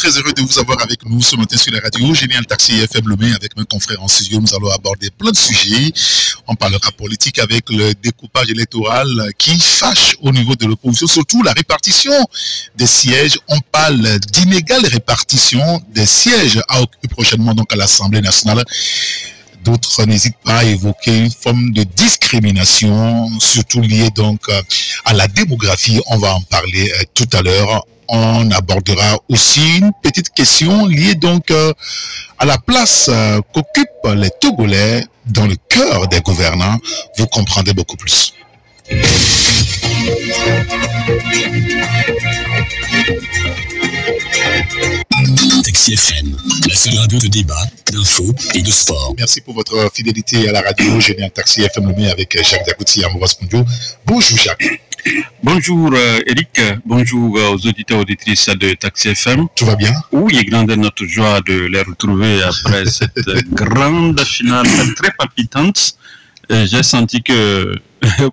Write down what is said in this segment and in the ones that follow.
très heureux de vous avoir avec nous ce matin sur la radio Génial Taxi FM Lomé avec mes confrères en studio. Nous allons aborder plein de sujets. On parlera politique avec le découpage électoral qui fâche au niveau de l'opposition, surtout la répartition des sièges. On parle d'inégale répartition des sièges à occuper prochainement donc à l'Assemblée nationale. D'autres n'hésitent pas à évoquer une forme de discrimination, surtout liée donc à la démographie. On va en parler tout à l'heure. On abordera aussi une petite question liée donc à la place qu'occupent les Togolais dans le cœur des gouvernants. Vous comprendrez beaucoup plus. Taxi FM, la seule radio de débat, d'infos et de sport. Merci pour votre fidélité à la radio Génial Taxi FM Lomé avec Jacques Diakouti et Ambroise Pondio. Bonjour Jacques. Bonjour Eric, bonjour aux auditeurs et auditrices de Taxi FM. Tout va bien? Oui, grande est notre joie de les retrouver après cette grande finale très palpitante. J'ai senti que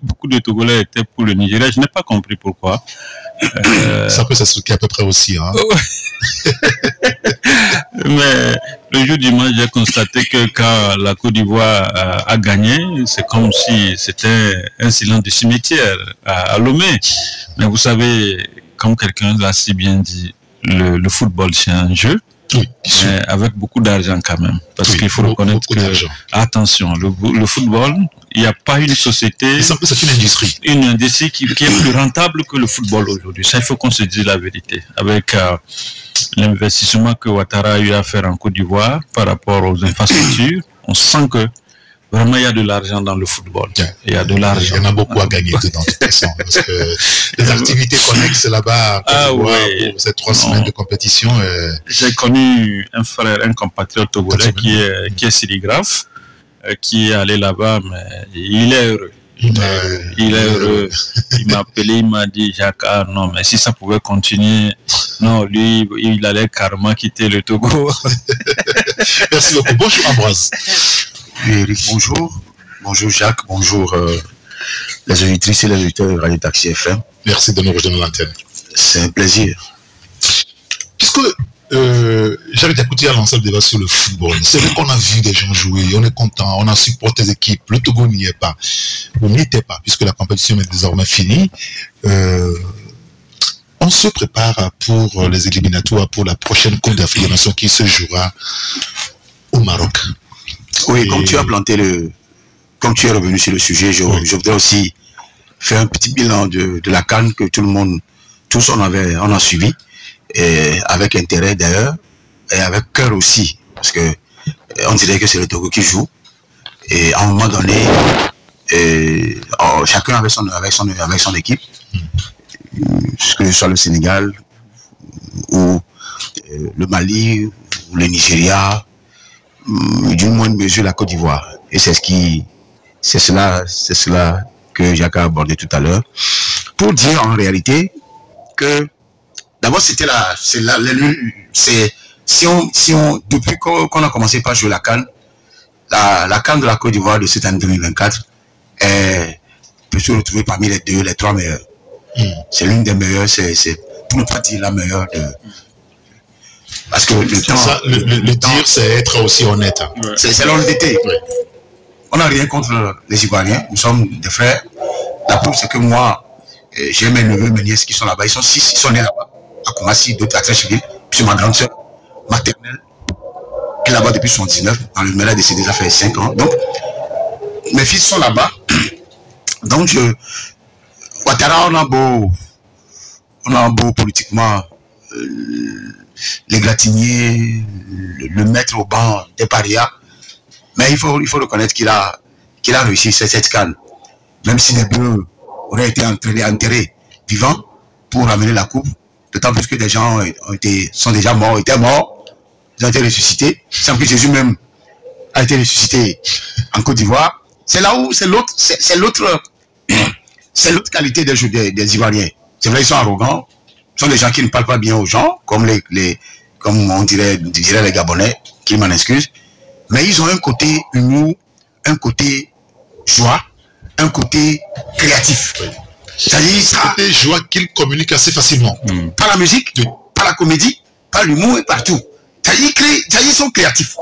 beaucoup de Togolais étaient pour le Nigeria. Je n'ai pas compris pourquoi. Ça peut s'expliquer à peu près aussi. Hein. Mais le jour du match, j'ai constaté que quand la Côte d'Ivoire a gagné, c'est comme si c'était un silence de cimetière à Lomé. Mais vous savez, comme quelqu'un l'a si bien dit, le football c'est un jeu. Oui, mais avec beaucoup d'argent quand même. Parce qu'il faut reconnaître que, attention, le football, il n'y a pas une société... C'est une industrie. Une industrie qui est plus rentable que le football aujourd'hui. Ça, il faut qu'on se dise la vérité. Avec l'investissement que Ouattara a eu à faire en Côte d'Ivoire par rapport aux infrastructures, on sent que vraiment, il y a de l'argent dans le football. Il y a de l'argent. Il y en a beaucoup à gagner dedans, de toute façon. Parce que les activités connexes là-bas, pour ces 3 semaines de compétition. J'ai connu un frère, un compatriote togolais qui est sérigraphe, qui est allé là-bas, mais il est heureux. Il est heureux. Il m'a appelé, il m'a dit, Jacques, non, mais si ça pouvait continuer, non, lui, il allait carrément quitter le Togo. Merci beaucoup. Bonjour Ambroise. Eric, bonjour. Bonjour Jacques, bonjour les auditrices et les auditeurs de Radio Taxi FM. Merci de nous rejoindre l'antenne. C'est un plaisir. Puisque Jacques Diakouti a lancé le débat sur le football, c'est vrai qu'on a vu des gens jouer, on est content, on a supporté les équipes, le Togo n'y est pas. Vous n'y était pas, puisque la compétition est désormais finie. On se prépare pour les éliminatoires pour la prochaine Coupe d'Afrique des Nations qui se jouera au Maroc. Oui, comme tu as planté comme tu es revenu sur le sujet, je voudrais aussi faire un petit bilan de la CAN que tout le monde, tous on a suivi, et avec intérêt d'ailleurs, et avec cœur aussi, parce que on dirait que c'est le Togo qui joue, et à un moment donné, chacun avec son équipe, que ce soit le Sénégal, ou le Mali, ou le Nigeria, d'une moindre mesure la Côte d'Ivoire. Et c'est cela que Jacques a abordé tout à l'heure. Pour dire en réalité que d'abord c'était depuis qu'on a commencé par jouer la CAN, la CAN de la Côte d'Ivoire de cette année 2024 peut se retrouver parmi les 3 meilleurs. C'est l'une des meilleures, c'est pour ne pas dire la meilleure de. Parce que le temps... Ça, le dire, c'est être aussi honnête. Ouais. C'est l'honnêteté. Ouais. On n'a rien contre les Ivoiriens. Nous sommes des frères. La preuve, c'est que moi, j'ai mes neveux, mes nièces qui sont là-bas. Ils sont 6, ils sont nés là-bas. À Koumassi, d'autres à Trécheville. Puis ma grande sœur maternelle, qui est là-bas depuis 79. Dans le Mela décédé, ça fait 5 ans. Donc, mes fils sont là-bas. Donc, Ouattara, on a beau politiquement... l'égratigner, le mettre au banc des parias, mais il faut reconnaître qu'il a réussi cette CAN. Même si les Bleus auraient été enterrés vivants pour ramener la coupe, d'autant plus que des gens sont déjà morts, étaient morts, ils ont été ressuscités, sans que Jésus même a été ressuscité en Côte d'Ivoire. C'est là où c'est l'autre qualité des Ivoiriens. C'est vrai, ils sont arrogants. Ce sont des gens qui ne parlent pas bien aux gens, comme on dirait les Gabonais, qui m'en excusent. Mais ils ont un côté humour, un côté joie, un côté créatif. C'est-à-dire côté joie qu'ils communiquent assez facilement. Par la musique, par la comédie, par l'humour et partout. Ils sont créatifs.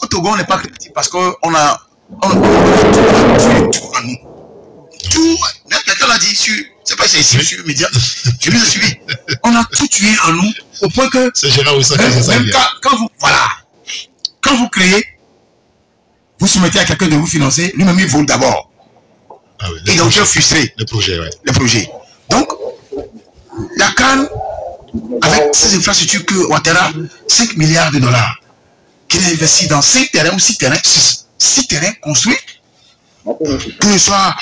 Au Togo, on n'est pas créatif parce qu'on a tout en nous. Tout, quelqu'un l'a dit sur, c'est pas ici, sur les médias, je les ai suivis. On a tout tué en nous au point que c'est Gérard Oussa qui fait ça. Même quand vous créez, vous soumettez à quelqu'un de vous financer, lui-même il vole d'abord. Ah oui, et donc je suis frustré. Le projet, ouais. Le projet. Donc, la CAN, avec ces infrastructures que Ouattara, 5 milliards de dollars, qu'il a investi dans 5 terrains ou 6 terrains, 6 terrains construits, que ce soit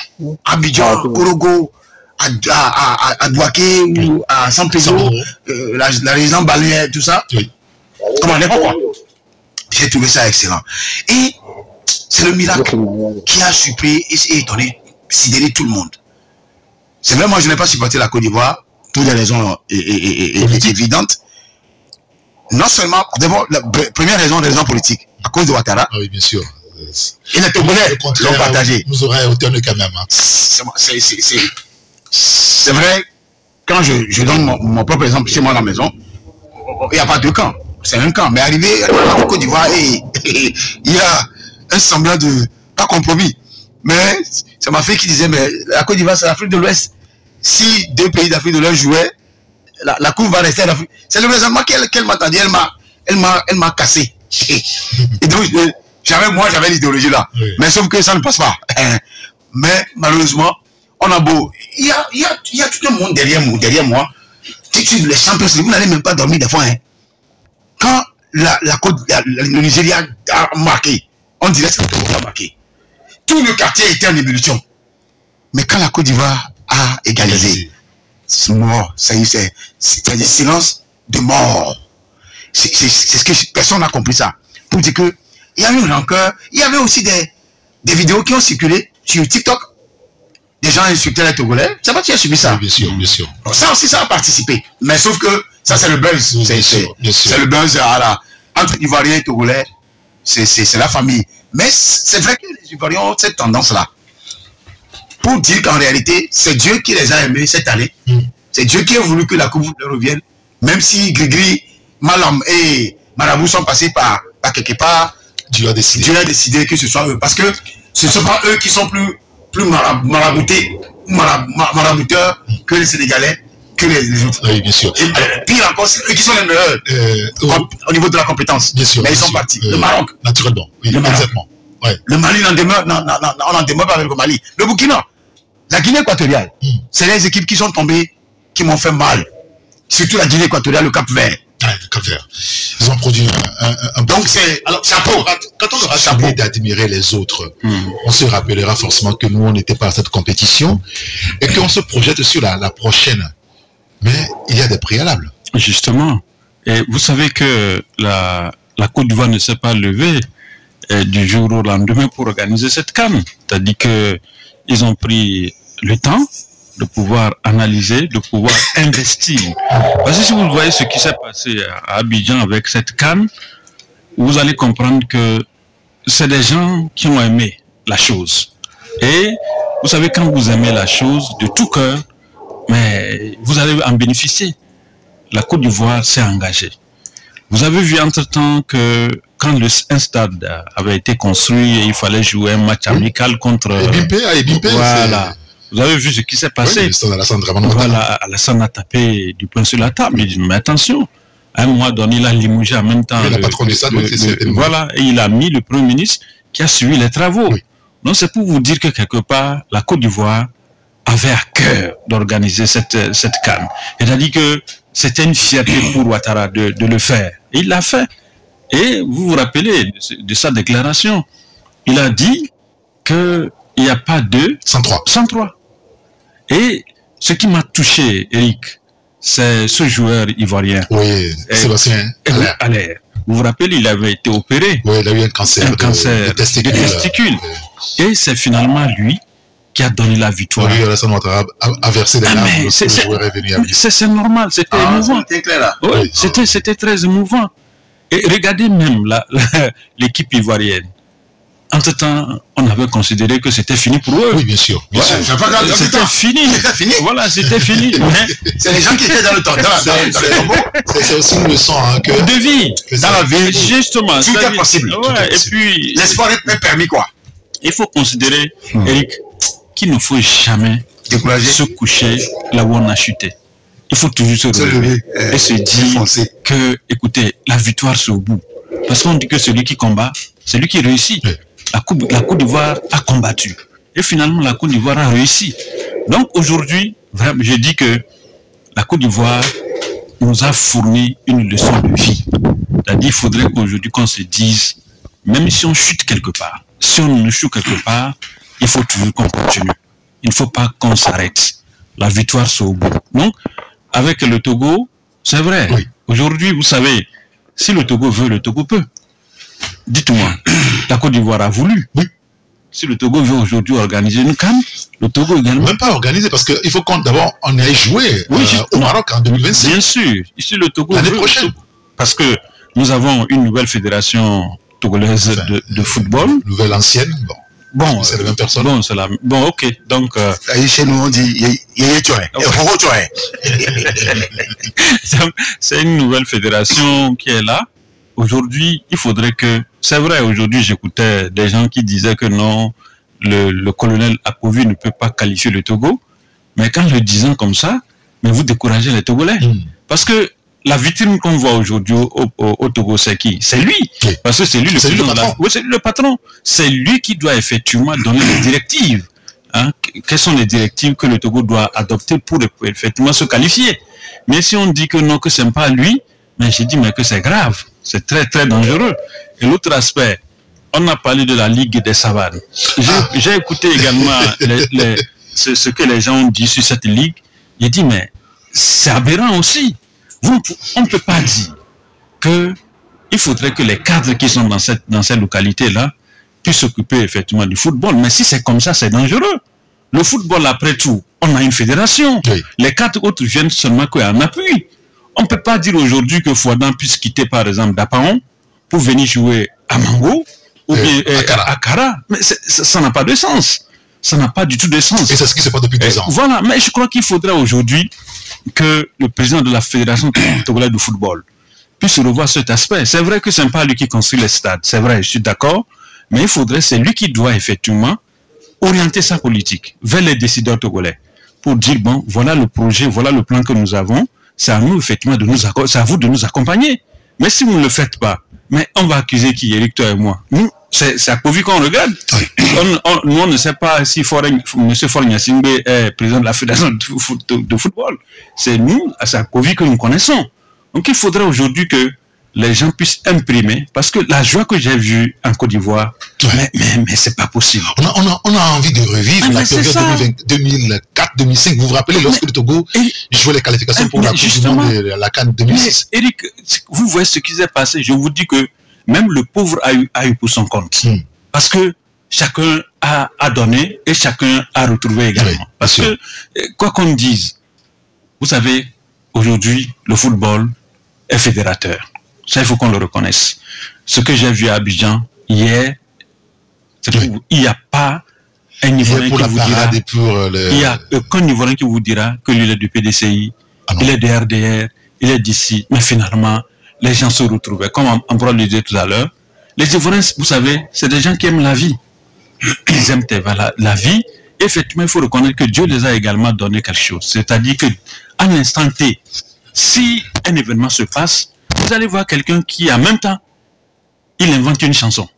à Abidjan, Korogo, à Douaké ou à San Pedro, la région balnéaire, tout ça. Oui. Comment n'importe quoi. J'ai trouvé ça excellent. Et c'est le miracle qui a surpris et étonné, sidéré tout le monde. C'est vrai, moi je n'ai pas supporté la Côte d'Ivoire, pour des raisons évidentes. Non seulement, d'abord, la première raison, des raisons politiques, à cause de Ouattara. Ah oui, bien sûr. Et les Togolais l'ont partagé. Nous aurons autant de quand même. Hein. C'est vrai, quand je donne mon propre exemple chez moi à la maison, il n'y a pas deux camps, c'est un camp. Mais arrivé en Côte d'Ivoire, il y a un semblant de, pas compromis, mais c'est ma fille qui disait, mais la Côte d'Ivoire c'est l'Afrique de l'Ouest. Si 2 pays d'Afrique de l'Ouest jouaient, la coupe va rester à l'Afrique. C'est le raisonnement qu'elle m'a dit, elle m'a cassé. Et donc, j'avais l'idéologie là. Oui. Mais sauf que ça ne passe pas. Mais malheureusement, on a beau. Il y a tout un monde derrière moi. Les champions, vous n'allez même pas dormir des fois. Hein. Quand le Nigeria a marqué, on dirait que c'est le Togo qui a marqué. Tout le quartier était en ébullition. Mais quand la Côte d'Ivoire a égalisé, c'est mort. C'est du silence de mort. C'est ce que personne n'a compris ça. Pour dire que il y a eu une rancœur. Il y avait aussi des vidéos qui ont circulé sur TikTok. Des gens insultaient les Togolais. C'est pas qui a subi ça. Oui, bien sûr, bien sûr. Donc ça aussi, ça a participé. Mais sauf que ça, c'est le buzz. C'est le buzz entre Ivoiriens et Togolais. C'est la famille. Mais c'est vrai que les Ivoiriens ont cette tendance-là. Pour dire qu'en réalité, c'est Dieu qui les a aimés cette année. C'est Dieu qui a voulu que la coupe leur revienne. Même si Grigri, Malam et Marabout sont passés par quelque part, Dieu a décidé que ce soit eux. Parce que ce ne sont pas eux qui sont plus maraboutés ou marabouteurs que les Sénégalais, que les autres. Oui, bien sûr. Et pire encore, c'est eux qui sont les meilleurs au niveau de la compétence. Bien sûr. Mais ils sont partis. Le Maroc. Naturellement. Oui, exactement. Ouais. Le Mali, on n'en demeure pas avec le Mali. Le Burkina, la Guinée équatoriale, c'est les équipes qui sont tombées, qui m'ont fait mal. Surtout la Guinée équatoriale, le Cap-Vert. Ouais, le Cap-Vert. Ils ont produit un donc c'est... Alors, chapeau. Quand on aura fini d'admirer les autres, on se rappellera forcément que nous, on n'était pas à cette compétition et qu'on se projette sur la prochaine. Mais il y a des préalables. Justement. Et vous savez que la Côte d'Ivoire ne s'est pas levée du jour au lendemain pour organiser cette CAN. C'est-à-dire qu'ils ont pris le temps de pouvoir analyser, de pouvoir investir. Parce que si vous voyez ce qui s'est passé à Abidjan avec cette CAN, vous allez comprendre que c'est des gens qui ont aimé la chose. Et vous savez, quand vous aimez la chose de tout cœur, mais vous allez en bénéficier. La Côte d'Ivoire s'est engagée. Vous avez vu entre-temps que quand un stade avait été construit et il fallait jouer un match amical contre... Ebimpe, voilà. Vous avez vu ce qui s'est passé. Oui, voilà, Alassane a tapé du poing sur la table. Il dit, mais attention, à un moment donné, il a limogé en même temps. Le patron du stade, voilà, et il a mis le Premier ministre qui a suivi les travaux. Oui. Donc c'est pour vous dire que quelque part, la Côte d'Ivoire avait à cœur d'organiser cette CAN. C'est-à-dire que c'était une fierté pour Ouattara de le faire. Et il l'a fait. Et vous vous rappelez de sa déclaration. Il a dit qu'il n'y a pas de 103. Et ce qui m'a touché, Eric, c'est ce joueur ivoirien. Oui, Sébastien Allaire. Vous vous rappelez, il avait été opéré. Oui, il a eu un cancer de testicule. Et c'est finalement lui qui a donné la victoire. Oui, Alassane Ouattara a versé des larmes lorsque le joueur est venu à lui. C'est normal, c'était émouvant. Oui, c'était très émouvant. Et regardez même l'équipe ivoirienne. entre-temps, on avait considéré que c'était fini pour eux. Oui, bien sûr. Bien sûr. C'était fini. Voilà, c'était fini. C'est les gens qui étaient dans le temps. C'est aussi une leçon que de vie. Dans la vie, justement. Tout est possible. Ouais, et puis, l'espoir est permis, quoi. Il faut considérer, Eric, qu'il ne faut jamais se coucher là où on a chuté. Il faut toujours se relever et se dire que, écoutez, la victoire c'est au bout. Parce qu'on dit que celui qui combat, c'est lui qui réussit. La Côte d'Ivoire a combattu. Et finalement, la Côte d'Ivoire a réussi. Donc aujourd'hui, vraiment, je dis que la Côte d'Ivoire nous a fourni une leçon de vie. C'est-à-dire qu'il faudrait qu'aujourd'hui qu'on se dise, même si on chute quelque part, si on ne chute quelque part, il faut toujours qu'on continue. Il ne faut pas qu'on s'arrête. La victoire c'est au bout. Donc, avec le Togo, c'est vrai. Oui. Aujourd'hui, vous savez, si le Togo veut, le Togo peut. Dites-moi, la Côte d'Ivoire a voulu. Oui. Si le Togo veut aujourd'hui organiser une CAN, le Togo également. Même pas organiser, parce qu'il faut qu'on d'abord on aille jouer au Maroc en 2026. Bien sûr. Ici, le Togo l'année prochaine. Parce que nous avons une nouvelle fédération togolaise de football. Nouvelle ancienne, bon, c'est la même personne. Bon, c'est la. Bon, ok. Donc. Chez nous, on dit c'est une nouvelle fédération qui est là. Aujourd'hui, il faudrait que. C'est vrai, aujourd'hui, j'écoutais des gens qui disaient que non, le colonel Apovi ne peut pas qualifier le Togo. Mais quand le disant comme ça, mais vous découragez les Togolais. Parce que la vitrine qu'on voit aujourd'hui au Togo, c'est qui? C'est lui. Oui. Parce que c'est lui le patron. Oui, c'est lui le patron. C'est lui qui doit effectivement donner les directives. Hein? Quelles sont les directives que le Togo doit adopter pour effectivement se qualifier? Mais si on dit que non, que c'est pas lui, mais j'ai dit mais que c'est grave. C'est très très dangereux. Et l'autre aspect, on a parlé de la Ligue des savanes. J'ai écouté également ce que les gens ont dit sur cette ligue. J'ai dit mais c'est aberrant aussi. On ne peut pas dire qu'il faudrait que les cadres qui sont dans cette localité-là puissent s'occuper effectivement du football. Mais si c'est comme ça, c'est dangereux. Le football, après tout, on a une fédération. Oui. Les 4 autres viennent seulement qu'en appui. On ne peut pas dire aujourd'hui que Fouadan puisse quitter, par exemple, Dapaon pour venir jouer à Mango ou bien à Kara. Mais ça n'a pas de sens. Ça n'a pas du tout de sens. Et c'est ce qui se passe depuis 2 ans. Voilà, mais je crois qu'il faudrait aujourd'hui que le président de la Fédération togolaise de football puisse revoir cet aspect. C'est vrai que ce n'est pas lui qui construit les stades, c'est vrai, je suis d'accord, mais c'est lui qui doit effectivement orienter sa politique vers les décideurs togolais pour dire, bon, voilà le projet, voilà le plan que nous avons, c'est à nous effectivement c'est à vous de nous accompagner. Mais si vous ne le faites pas, mais on va accuser qui, Eric, toi et moi? Nous, c'est à Covid qu'on regarde. Nous, on ne sait pas si M. Faure Gnassingbé est président de la Fédération de football. C'est nous, c'est à Covid que nous connaissons. Donc il faudrait aujourd'hui que les gens puissent imprimer, parce que la joie que j'ai vue en Côte d'Ivoire, mais c'est pas possible. On a envie de revivre la période 2004-2005. Vous vous rappelez lorsque le Togo jouait les qualifications pour la Coupe du Monde de la CAN 2006. Eric, vous voyez ce qui s'est passé. Je vous dis que même le pauvre a eu pour son compte. Parce que chacun a donné et chacun a retrouvé également. Oui, parce que, quoi qu'on dise, vous savez, aujourd'hui, le football est fédérateur. Ça, il faut qu'on le reconnaisse. Ce que j'ai vu à Abidjan hier, il n'y a pas un Ivoirien qui vous dira, il n'y a aucun Ivoirien qui vous dira que lui est du PDCI, il est de RDR, il est d'ici. Mais finalement, les gens se retrouvaient. Comme Ambroise le disait tout à l'heure, les Ivoiriens, vous savez, c'est des gens qui aiment la vie. Ils aiment la vie. Effectivement, il faut reconnaître que Dieu les a également donné quelque chose. C'est-à-dire que, à l'instant T, si un événement se passe, vous allez voir quelqu'un qui, en même temps, il invente une chanson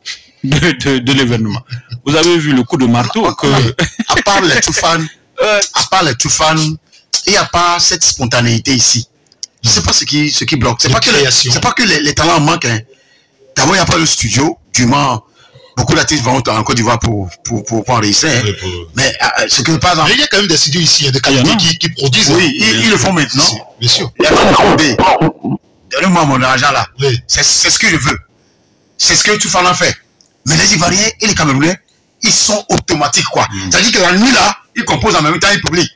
de l'événement. Vous avez vu le coup de marteau que... À part les Toufan, il n'y a pas cette spontanéité ici. Je ne sais pas ce qui bloque. C'est pas que les talents manquent. Hein. D'abord, il n'y a pas de studio. Du moins, beaucoup d'artistes vont en Côte d'Ivoire pour réussir. Hein. Mais ce que par exemple... Mais il y a quand même des studios ici, des qualités qui produisent. Oui, ils le font maintenant. Bien sûr. Il y a pas de donnez-moi mon argent là. Oui. C'est ce que je veux. C'est ce que Toufan a fait. Mais les Ivoiriens et les Camerounais, ils sont automatiques quoi. C'est-à-dire que la nuit là, ils composent en même temps, ils publient.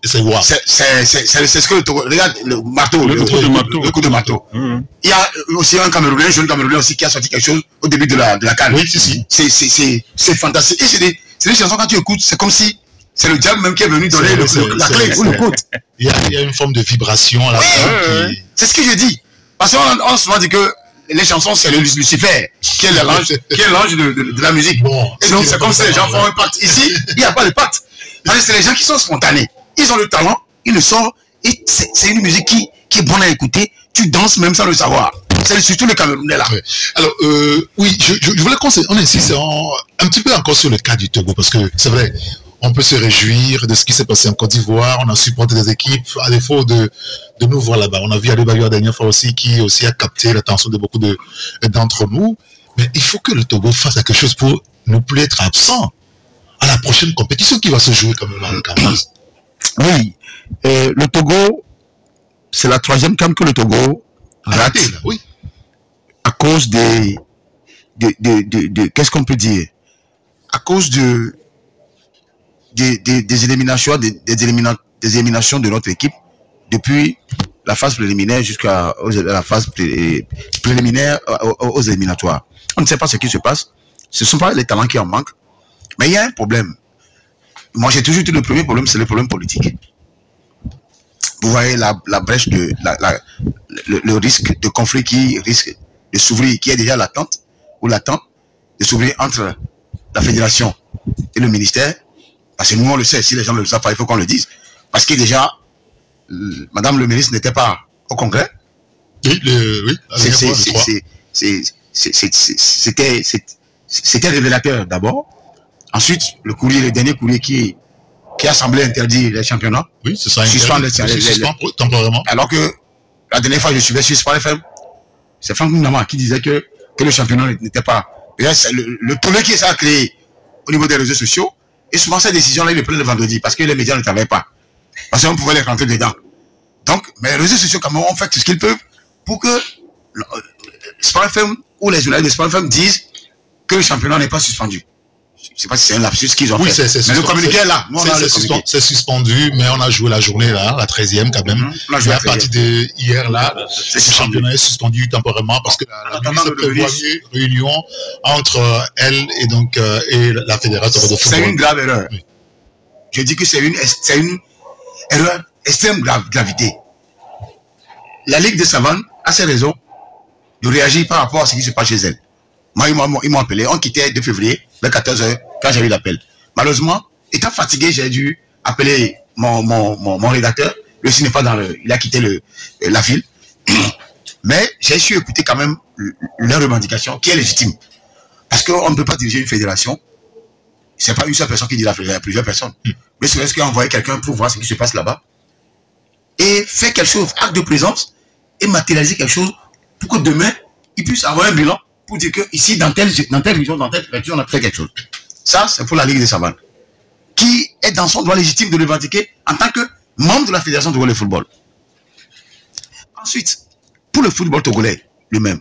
C'est voir. C'est ce que le Togo... Regarde le marteau, Le coup de marteau. Il y a aussi un Camerounais, un jeune Camerounais aussi qui a sorti quelque chose au début de la CAN. Oui, si. C'est fantastique. Et c'est des chansons quand tu écoutes, c'est comme si c'est le diable même qui est venu donner la clé ou le code. Il y a une forme de vibration à la fin. C'est ce que je dis. Parce qu'on souvent dit que les chansons, c'est le Lucifer, qui est l'ange de la musique. Bon, et donc, c'est comme si les gens font un pacte. Ici, il n'y a pas de pacte. C'est les gens qui sont spontanés. Ils ont le talent, ils le sortent, et c'est une musique qui est bonne à écouter. Tu danses même sans le savoir. C'est surtout le Camerounais là. Ouais. Alors, oui, je voulais qu'on insiste un petit peu encore sur le cas du Togo, parce que c'est vrai, on peut se réjouir de ce qui s'est passé en Côte d'Ivoire, on a supporté des équipes, à défaut de nous voir là-bas. On a vu Adebayor la dernière fois aussi, qui aussi a capté l'attention de beaucoup d'entre nous. Mais il faut que le Togo fasse quelque chose pour ne plus être absent à la prochaine compétition qui va se jouer comme le Cameroun. Oui, le Togo, c'est la 3e CAN que le Togo rate. Oui. À cause qu'est-ce qu'on peut dire? À cause des éliminations, des éliminations de notre équipe depuis la phase préliminaire jusqu'à la phase préliminaire aux éliminatoires. On ne sait pas ce qui se passe. Ce ne sont pas les talents qui en manquent. Mais il y a un problème. Moi, j'ai toujours dit le premier problème, c'est le problème politique. Vous voyez la brèche, le risque de conflit qui risque de s'ouvrir, qui est déjà latente, de s'ouvrir entre la fédération et le ministère. Parce que nous, on le sait, si les gens ne le savent pas, il faut qu'on le dise. Parce que déjà, Madame le ministre n'était pas au Congrès. Oui, c'était révélateur d'abord. Ensuite, le dernier courrier qui a semblé interdire les championnats. Oui, c'est ça. Suspend temporairement. Alors que la dernière fois, je suivais sur Sport FM, c'est Franck Mounama qui disait que le championnat n'était pas. Le problème qui s'est créé au niveau des réseaux sociaux, et souvent ces décisions-là, ils le prennent le vendredi parce que les médias ne travaillent pas. Parce qu'on pouvait les rentrer dedans. Donc, mais les réseaux sociaux, comme on fait tout ce qu'ils peuvent pour que Sport FM ou les journalistes de Sport FM disent que le championnat n'est pas suspendu. Je ne sais pas si c'est un lapsus qu'ils ont fait. Mais le communiqué est là. C'est suspendu, mais on a joué la journée là, la 13e quand même. Et à partir de hier là, le championnat est suspendu temporairement parce que la ministre prévoit une réunion entre elle et donc et la fédération de football. C'est une grave erreur. Oui. Je dis que c'est une erreur extrême gravité. La Ligue de Savane a ses raisons de réagir par rapport à ce qui se passe chez elle. Moi, ils m'ont appelé. On quittait 2 février, vers 14h, quand j'ai eu l'appel. Malheureusement, étant fatigué, j'ai dû appeler mon rédacteur. Lui aussi n'est pas dans il a quitté la ville. Mais j'ai su écouter quand même leur revendication, qui est légitime. Parce qu'on ne peut pas diriger une fédération. C'est pas une seule personne qui dit la fédération, il y a plusieurs personnes. Mais c'est est-ce qu'envoyer quelqu'un pour voir ce qui se passe là-bas et faire quelque chose, acte de présence, et matérialiser quelque chose pour que demain, il puisse avoir un bilan pour dire que ici, dans telle région, dans telle préfecture, on a fait quelque chose. Ça, c'est pour la Ligue des Savanes, qui est dans son droit légitime de le revendiquer en tant que membre de la Fédération de volley football. Ensuite, pour le football togolais lui-même,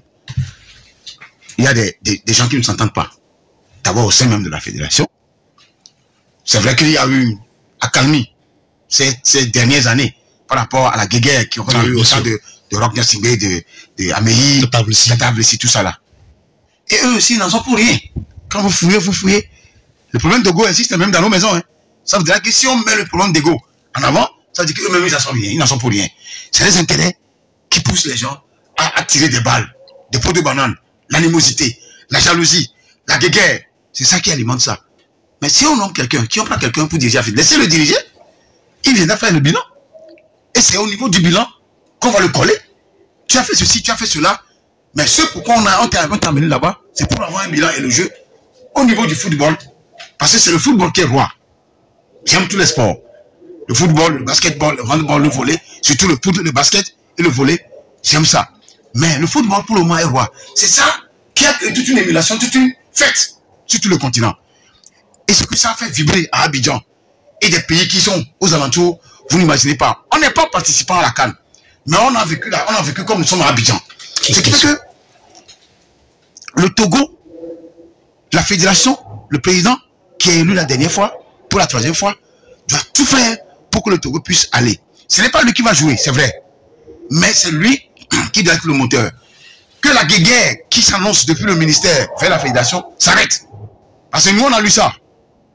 il y a des gens qui ne s'entendent pas. D'abord au sein même de la fédération. C'est vrai qu'il y a eu une accalmie ces dernières années par rapport à la guéguerre qu'on a eu au sein de Roch Singbe, de Ameyi, de Tablessi, tout ça là. Et eux aussi, ils n'en sont pour rien. Quand vous fouillez. Le problème d'ego existe même dans nos maisons. Hein. Ça veut dire que si on met le problème d'ego en avant, ça veut dire qu'eux-mêmes, ils n'en sont pour rien. C'est les intérêts qui poussent les gens à tirer des balles, des pots de banane, l'animosité, la jalousie, la guéguerre. C'est ça qui alimente ça. Mais si on nomme quelqu'un, qui on prend quelqu'un pour diriger, laissez-le diriger, il viendra faire le bilan. Et c'est au niveau du bilan qu'on va le coller. Tu as fait ceci, tu as fait cela. Mais ce pourquoi on t'a amené là-bas, c'est pour avoir un bilan et le jeu au niveau du football. Parce que c'est le football qui est roi. J'aime tous les sports. Le football, le basketball, le handball, le volley, surtout le basket et le volley. J'aime ça. Mais le football pour le moment est roi. C'est ça qui a toute une émulation, toute une fête sur tout le continent. Et ce que ça a fait vibrer à Abidjan et des pays qui sont aux alentours, vous n'imaginez pas. On n'est pas participant à la CAN. Mais on a vécu comme nous sommes à Abidjan. Ce qui fait que le Togo, la fédération, le président qui est élu la dernière fois, pour la 3e fois, doit tout faire pour pour que le Togo puisse aller. Ce n'est pas lui qui va jouer, c'est vrai. Mais c'est lui qui doit être le moteur. Que la guerre qui s'annonce depuis le ministère vers la fédération s'arrête. Parce que nous, on a lu ça.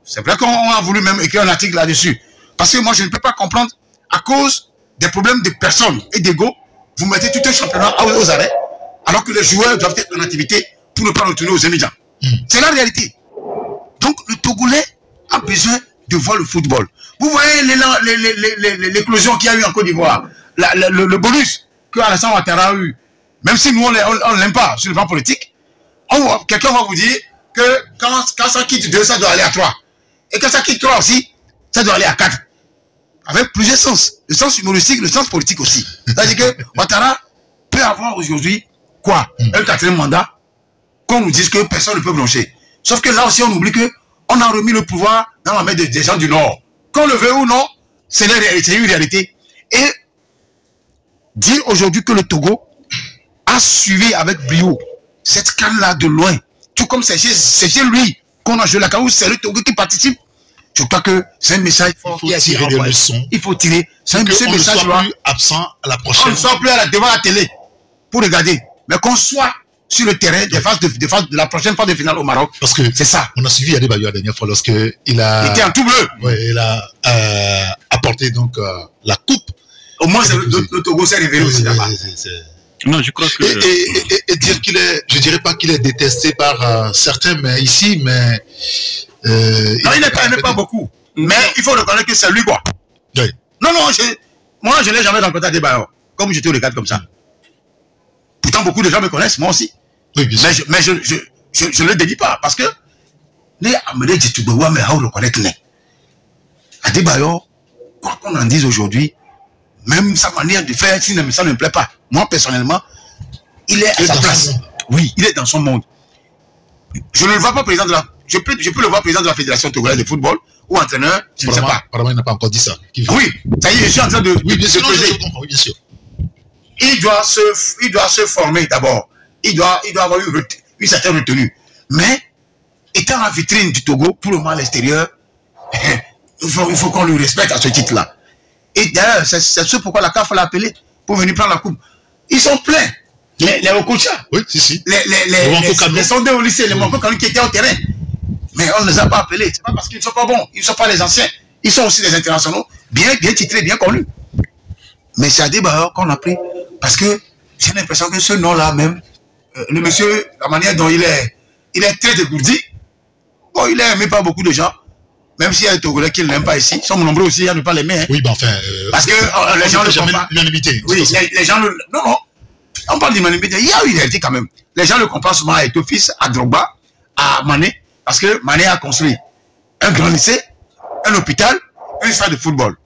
C'est vrai qu'on a voulu même écrire un article là-dessus. Parce que moi, je ne peux pas comprendre, à cause des problèmes de personnes et d'ego, vous mettez tout un championnat aux arrêts, alors que les joueurs doivent être en activité pour ne pas retourner aux émigrants. C'est la réalité. Donc, le Togolais a besoin de voir le football. Vous voyez l'éclosion qu'il y a eu en Côte d'Ivoire, le bonus que Alassane Ouattara a eu, même si nous, on ne l'aime pas sur le plan politique, quelqu'un va vous dire que quand ça quitte 2, ça doit aller à 3. Et quand ça quitte 3 aussi, ça doit aller à 4. Avec plusieurs sens. Le sens humoristique, le sens politique aussi. C'est-à-dire que Ouattara peut avoir aujourd'hui, quoi, un 4e mandat, qu'on nous dise que personne ne peut blanchir. Sauf que là aussi, on oublie que on a remis le pouvoir dans la main des gens du Nord. Qu'on le veut ou non, c'est une réalité. Et dire aujourd'hui que le Togo a suivi avec brio cette canne-là de loin, tout comme c'est chez lui qu'on a joué la canne, c'est le Togo qui participe. Je crois que c'est un message fort qui a été tirer des leçons. Il faut tirer. C'est un message ne soit plus absent à la prochaine. On ne soit plus devant la télé pour regarder, mais qu'on soit sur le terrain des phases de la prochaine phase de finale au Maroc. Parce que c'est ça. On a suivi Adebayo la dernière fois lorsqu'il a. Il était en tout bleu. Ouais, il a apporté donc la coupe. Au moins, le Togo s'est révélé aussi là-bas. Non, je crois que. Et dire qu'il est, je dirais pas qu'il est détesté par certains, mais ici, mais. Non, il n'est pas beaucoup. Mais il faut reconnaître que c'est lui, quoi. Oui. Non, moi, je n'ai jamais rencontré Adebayo. Comme j'étais au Légat comme ça. Pourtant, beaucoup de gens me connaissent, moi aussi. Oui, bien sûr. Mais je ne le dédie pas. Parce que, on le connaît. Adebayo, quoi qu'on en dise aujourd'hui, même sa manière de faire, ça ne me plaît pas. Moi, personnellement, il est à sa place. Oui, il est dans son monde. Je ne le vois pas président de la... Je peux le voir président de la Fédération togolaise de football ou entraîneur, je ne sais pas. Apparemment, il n'a pas encore dit ça. Oui, ça y est, je suis en train de... Oui, bien sûr, je comprends, oui, bien sûr. Il doit se former d'abord. Il doit avoir une certaine retenue. Mais, étant la vitrine du Togo, pour le moment à l'extérieur, il faut qu'on lui respecte à ce titre-là. Et d'ailleurs, c'est ce pourquoi la CAF l'a appelé pour venir prendre la coupe. Ils sont pleins. Les Okocha. Oui, si. Les sondés au lycée, les Manko Kanu qui étaient au terrain. Mais on ne les a pas appelés. C'est pas parce qu'ils ne sont pas bons. Ils ne sont pas les anciens. Ils sont aussi des internationaux, bien titrés, bien connus. Mais c'est Adebayo qu'on a pris. Parce que j'ai l'impression que ce nom-là même, le monsieur, la manière dont il est très dégourdi. Bon, il est aimé par beaucoup de gens. Même s'il y a des Togolais qui ne l'aiment pas ici. Ils sont nombreux aussi à ne pas l'aimer. Hein. Oui, ben enfin... parce que les gens ne comprennent pas. L'unanimité. Oui, les gens ne... Non. On parle d'humanité. Il y a une réalité quand même. Les gens le comparent souvent à Etofis, à Drogba, à Mané. Parce que Mané a construit un grand lycée, un hôpital, un stade de football.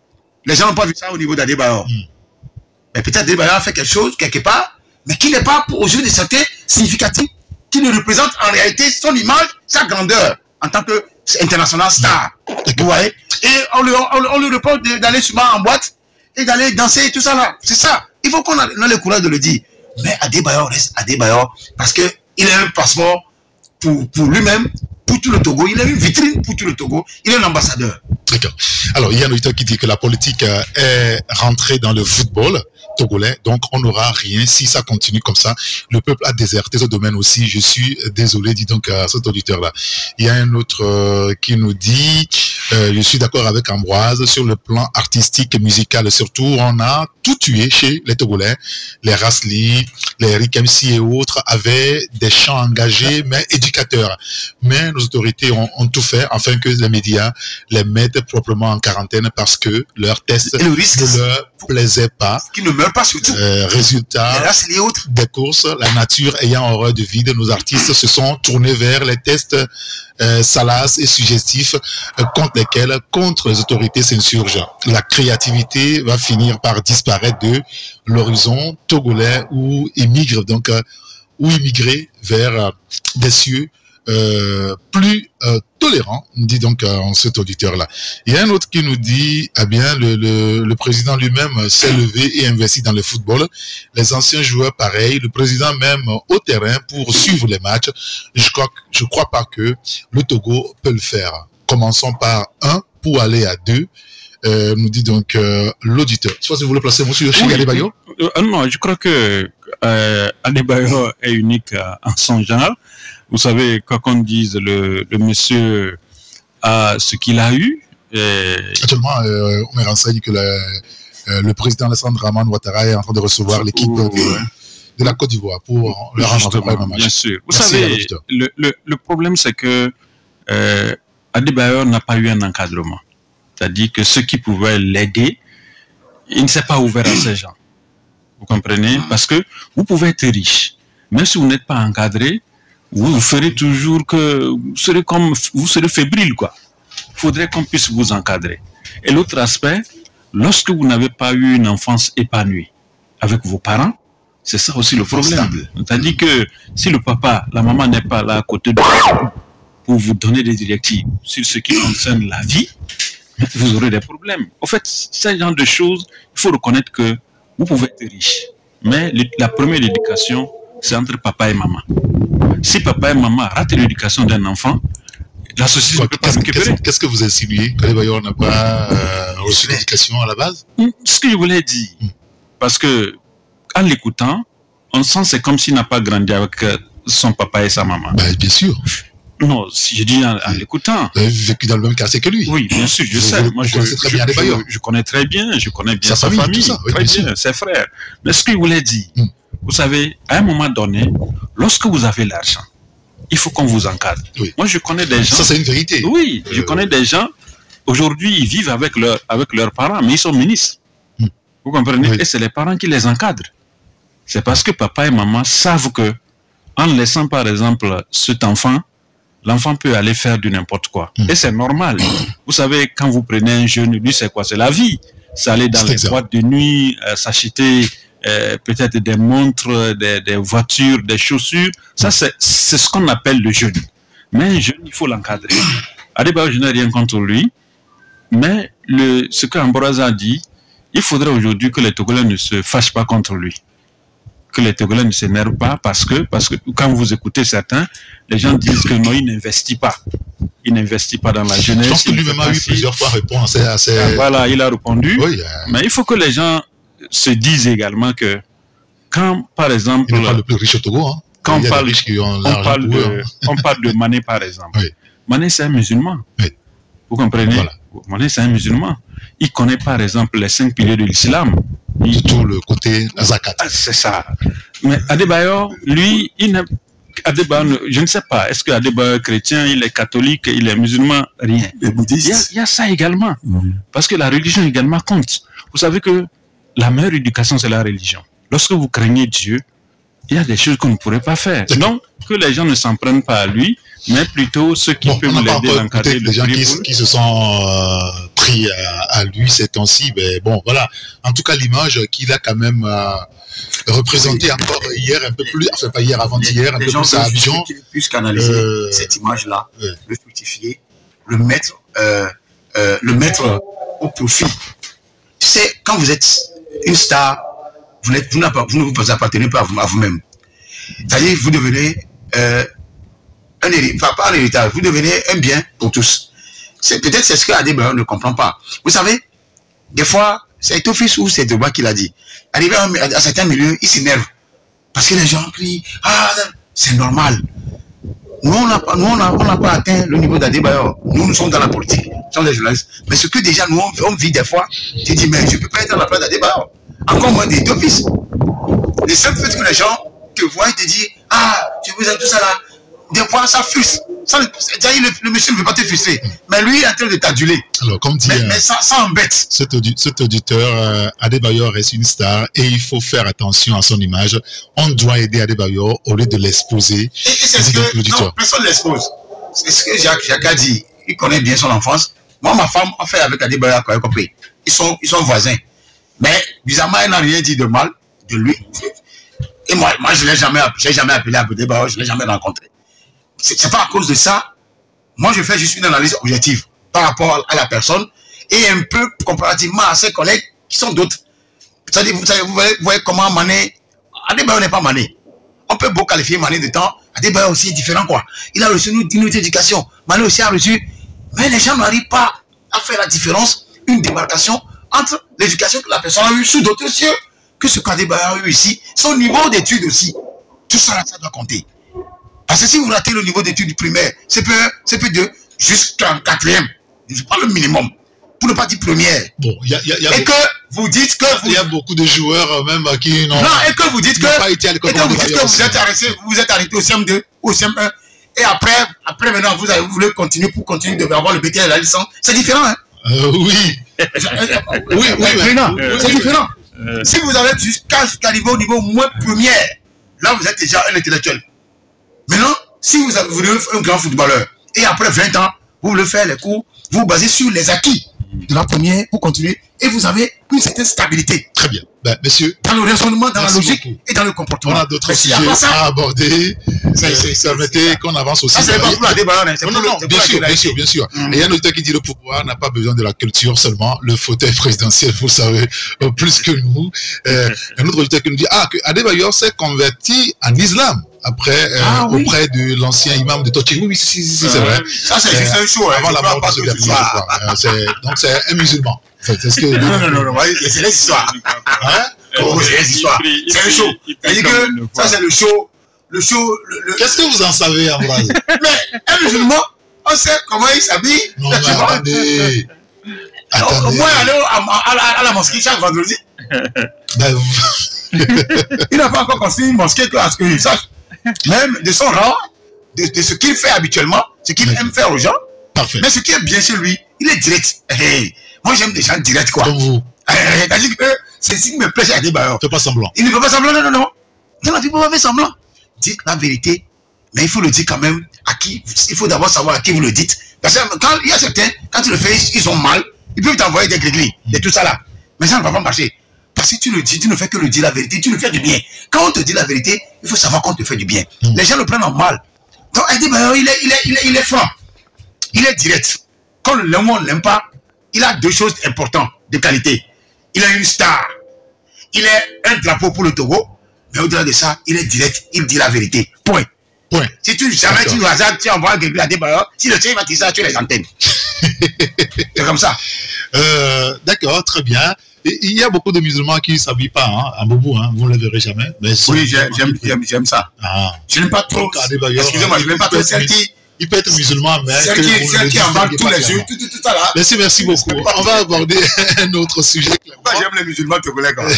Les gens n'ont pas vu ça au niveau d'Adebayo. Mais peut-être Adebayo a fait quelque chose, quelque part, mais qui n'est pas aux yeux de certains significatif, qui ne représente en réalité son image, sa grandeur, en tant qu'international star. Vous voyez? Et on lui reproche d'aller souvent en boîte et d'aller danser et tout ça là. C'est ça. Il faut qu'on ait le courage de le dire. Mais Adebayo reste Adebayo parce qu'il est un passeport pour lui-même, pour tout le Togo. Il est une vitrine pour tout le Togo. Il est un ambassadeur. D'accord. Alors, il y a un auditeur qui dit que la politique est rentrée dans le football togolais, donc on n'aura rien si ça continue comme ça. Le peuple a déserté ce domaine aussi. Je suis désolé, dit donc à cet auditeur-là. Il y a un autre qui nous dit, je suis d'accord avec Ambroise, sur le plan artistique et musical surtout, on a tout tué chez les Togolais. Les Rasli, les Rick MC et autres avaient des chants engagés, mais éducateurs. Mais nos autorités ont tout fait afin que les médias les mettent proprement en quarantaine parce que leur test ne leur plaisait pas. Qui ne meurent pas surtout. Résultat des courses, la nature ayant horreur de vide, nos artistes se sont tournés vers les tests salaces et suggestifs contre les autorités s'insurgent. La créativité va finir par disparaître de l'horizon togolais ou immigrer vers des cieux plus tolérant, dit donc cet auditeur-là. Il y a un autre qui nous dit, ah bien, le président lui-même s'est levé et investi dans le football. Les anciens joueurs, pareil, le président même au terrain pour suivre les matchs. Je crois pas que le Togo peut le faire. Commençons par 1 pour aller à 2. nous dit donc l'auditeur. Soit si vous voulez placer monsieur Yoshi Adebayo. Non, je crois que Adebayo est unique en son genre. Vous savez, quoi qu'on dise, le monsieur a ce qu'il a eu. Actuellement, on me renseigne que le président Alassane Dramane Ouattara est en train de recevoir l'équipe de la Côte d'Ivoire pour leur rendre un hommage. Bien sûr. Vous savez, le problème, c'est que Adebayo n'a pas eu un encadrement. C'est-à-dire que ceux qui pouvaient l'aider, il ne s'est pas ouvert à ces gens. Vous comprenez? Parce que vous pouvez être riche, même si vous n'êtes pas encadré, vous ferez toujours que vous serez fébrile, quoi. Il faudrait qu'on puisse vous encadrer. Et l'autre aspect, lorsque vous n'avez pas eu une enfance épanouie avec vos parents, c'est ça aussi le problème. C'est-à-dire que si le papa, la maman n'est pas là à côté de vous pour vous donner des directives sur ce qui concerne la vie, vous aurez des problèmes. En fait, ce genre de choses, il faut reconnaître que vous pouvez être riche. Mais la première éducation, c'est entre papa et maman. Si papa et maman ratent l'éducation d'un enfant, la société ne peut pas récupérer. Qu'est-ce que vous insinuez? Que Adebayo n'a pas reçu l'éducation à la base? Ce que je voulais dire. Parce que, en l'écoutant, on sent c'est comme s'il n'a pas grandi avec son papa et sa maman. Ben, bien sûr. Non, si je dis en l'écoutant. Vous avez vécu dans le même quartier que lui. Oui, bien sûr, je sais. Moi, je connais très bien, je connais bien sa famille, oui, très bien, ses frères. Mais ce qu'il voulait dire, vous savez, à un moment donné, lorsque vous avez l'argent, il faut qu'on vous encadre. Oui. Moi, je connais des gens. Ça, c'est une vérité. Oui, je connais des gens. Aujourd'hui, ils vivent avec leurs parents, mais ils sont ministres. Vous comprenez? Et c'est les parents qui les encadrent. C'est parce que papa et maman savent que, en laissant par exemple cet enfant, l'enfant peut aller faire du n'importe quoi. Et c'est normal. Vous savez, quand vous prenez un jeune, lui, c'est quoi? C'est la vie. C'est aller dans les boîtes de nuit, s'acheter peut-être des montres, des voitures, des chaussures. Ça, c'est ce qu'on appelle le jeune. Mais un jeune, il faut l'encadrer. Adebayo, je n'ai rien contre lui. Mais ce qu'Ambroise a dit, il faudrait aujourd'hui que les Togolais ne se fâchent pas contre lui. Que les Togolais ne s'énervent pas parce que quand vous écoutez certains, les gens disent que non, il n'investit pas. Il n'investit pas dans la jeunesse. Je pense que lui-même a eu plusieurs fois répondre à ces... Voilà, il a répondu. Oui, mais il faut que les gens se disent également que quand, par exemple... Il n'est pas le plus riche au Togo. Hein. Quand on parle de Mané, par exemple. Oui. Mané, c'est un musulman. Oui. Vous comprenez? Voilà. Mané, c'est un musulman. Il connaît, par exemple, les 5 piliers de l'islam. Surtout le côté zakat. C'est ça. Mais Adebayo, lui, je ne sais pas, est-ce que Adebayo est chrétien, il est catholique, il est musulman? Rien. Il y a ça également. Parce que la religion également compte. Vous savez que la meilleure éducation, c'est la religion. Lorsque vous craignez Dieu, il y a des choses qu'on ne pourrait pas faire. Donc, que les gens ne s'en prennent pas à lui, mais plutôt ceux qui peuvent l'aider à encadrer les gens qui se sont pris à lui ces temps-ci. Mais bon, voilà. En tout cas, l'image qu'il a quand même représenté encore hier, un peu plus, enfin pas hier, avant-hier, un peu plus à Abidjan. Qu'il puisse canaliser cette image-là, le fructifier, le mettre au profit. Tu sais, quand vous êtes une star, vous ne vous appartenez pas à vous-même. C'est-à-dire, vous devenez pas un héritage, vous devenez un bien pour tous. Peut-être c'est ce que Adebayo ne comprend pas. Vous savez, des fois, c'est Etofis ou c'est Toba qui l'a dit. Arrivé à certains milieux, il s'énerve. Parce que les gens crient, ah, c'est normal. Nous, on n'a pas atteint le niveau d'Adebayo. Nous sommes dans la politique, nous sommes des journalistes. Mais ce que déjà nous, on vit des fois, tu dis, mais je ne peux pas être à la place d'Adebayo. Encore moins des Etofis. Le seul fait que les gens te voient et te disent, ah, je vous aime tout ça là. Des fois, ça frustre. Le monsieur ne veut pas te frustrer. Mais lui, il est en train de t'aduler. Alors, comme dit, mais ça embête. Cet auditeur, Adebayo reste une star et il faut faire attention à son image. On doit aider Adebayo au lieu de l'exposer. Et c'est ce que non, personne ne l'expose. C'est ce que Jacques a dit. Il connaît bien son enfance. Moi, ma femme a fait avec Adebayo, compris. Ils sont voisins. Mais, bizarrement, elle n'a rien dit de mal de lui. Et moi je ne l'ai jamais appelé à Adebayo, je ne l'ai jamais rencontré. C'est pas à cause de ça. Moi, je fais juste une analyse objective par rapport à la personne et un peu comparativement à ses collègues qui sont d'autres. C'est-à-dire, vous voyez comment Mané, Adebayo n'est pas Mané. On peut beaucoup qualifier Mané de temps. Adebayo aussi est différent, quoi. Il a reçu une éducation. Mané aussi a reçu. Mais les gens n'arrivent pas à faire la différence une démarcation entre l'éducation que la personne a eue sous d'autres cieux, que ce qu'Adebayor a eu ici, son niveau d'études aussi. Tout ça, là, ça doit compter. Parce que si vous ratez le niveau d'études du primaire, CP1, CP2, jusqu'en 4e, je parle le minimum, pour ne pas dire première. Bon, et que vous dites que il y a beaucoup de joueurs même qui n'ont et que vous dites que, pas été à l'école. Vous êtes arrêté au CM2 ou au CM1, et après maintenant, vous voulez continuer pour continuer de avoir le BTS et la licence. C'est différent, hein? Oui. Oui, c'est différent. Si vous avez jusqu'à niveau moins première, là vous êtes déjà un intellectuel. Maintenant, si vous voulez un grand footballeur, et après 20 ans, vous voulez faire les cours, vous vous basez sur les acquis de la première pour continuer, et vous avez une certaine stabilité. Très bien. Ben, monsieur, dans le raisonnement, dans la logique et dans le comportement. On a d'autres sujets à aborder. Permettez qu'on avance aussi. Ça, c'est pas pour la débat, hein. Non, bien sûr. Et il y a un auteur qui dit le pouvoir n'a pas besoin de la culture seulement, le fauteuil présidentiel, vous savez, plus que nous. Un autre auteur qui nous dit que Adebayor s'est converti en islam après auprès de l'ancien imam de Tochi. Oui, c'est vrai. Ça, c'est juste un show. Avant la mort de Gabriel. Donc, c'est un musulman. Non, c'est les histoires. C'est les histoires. C'est le show. C'est-à-dire que ça, c'est le show. Qu'est-ce que vous en savez, Ambroise? Mais un musulman, on sait comment il s'habille. Non, mais attendez. Au moins, aller à la mosquée chaque vendredi. Il n'a pas encore construit une mosquée à ce que je sache. Même de son rang, de ce qu'il fait habituellement, ce qu'il aime faire aux gens. Parfait. Mais ce qui est bien chez lui, il est direct. Moi, j'aime des gens directs, quoi. Comme vous. C'est-à-dire que c'est ce qui me plaît chez Adebayor. Fais pas semblant. Il ne fait pas semblant, non. Dans la vie, il ne peut pas faire semblant. Dites la vérité, mais il faut le dire quand même à qui. Il faut d'abord savoir à qui vous le dites. Parce que quand il y a certains, quand tu le fais, ils ont mal, ils peuvent t'envoyer des gréglis, de tout ça là. Mais ça ne va pas marcher. Parce que tu le dis, tu ne fais que le dire la vérité, tu le fais du bien. Quand on te dit la vérité, il faut savoir qu'on te fait du bien. Les gens le prennent en mal. Donc Adebayor, il est franc. Il est direct. Quand le l'aime ou on ne l'aime pas, il a deux choses importantes de qualité. Il a une star. Il est un drapeau pour le Togo. Mais au-delà de ça, il est direct. Il dit la vérité. Point. Si tu jamais tu hasard, tu envoies un à Adebayor, si le tien va tirer ça, tu les antennes. C'est comme ça. D'accord, très bien. Et il y a beaucoup de musulmans qui ne s'habillent pas, à Boubou, vous ne le verrez jamais. Mais oui, j'aime ça. Je n'aime pas trop. Excusez-moi, je n'aime pas trop celle qui. Il peut être musulman, mais celle qui emballe tous les yeux, tout ça là. Merci beaucoup. On va aborder un autre sujet. Pourquoi j'aime les musulmans togolais quand même.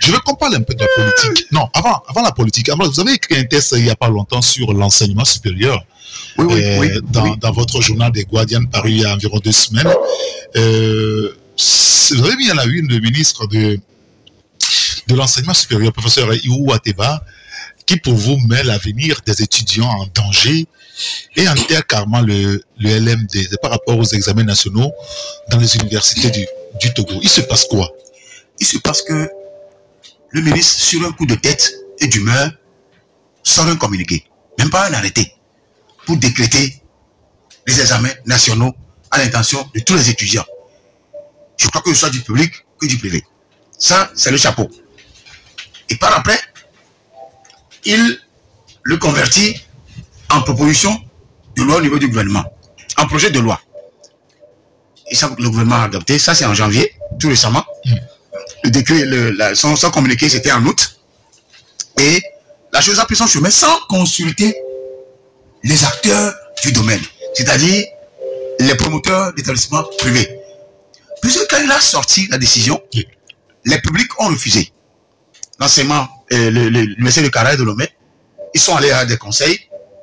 Je veux qu'on parle un peu de la politique. Non, avant la politique. Vous avez écrit un texte il n'y a pas longtemps sur l'enseignement supérieur. Oui. Dans votre journal des Guardians paru il y a environ 2 semaines. Vous avez mis à la une le ministre de l'enseignement supérieur, professeur Iou Ateba, qui pour vous met l'avenir des étudiants en danger et enterre carrément le LMD par rapport aux examens nationaux dans les universités du Togo. Il se passe quoi? Il se passe que le ministre, sur un coup de tête et d'humeur, sort un communiqué, même pas un arrêté, pour décréter les examens nationaux à l'intention de tous les étudiants. Je crois que ce soit du public que du privé. Ça, c'est le chapeau. Et par après, il le convertit en proposition de loi au niveau du gouvernement, en projet de loi. Et ça, le gouvernement a adopté, ça c'est en janvier, tout récemment. Le décret, son communiqué, c'était en août. Et la chose a pris son chemin sans consulter les acteurs du domaine, c'est-à-dire les promoteurs d'établissements privés. Puisque quand il a sorti la décision, les publics ont refusé. L'enseignement, l'université de Kara et de Lomé, ils sont allés à des conseils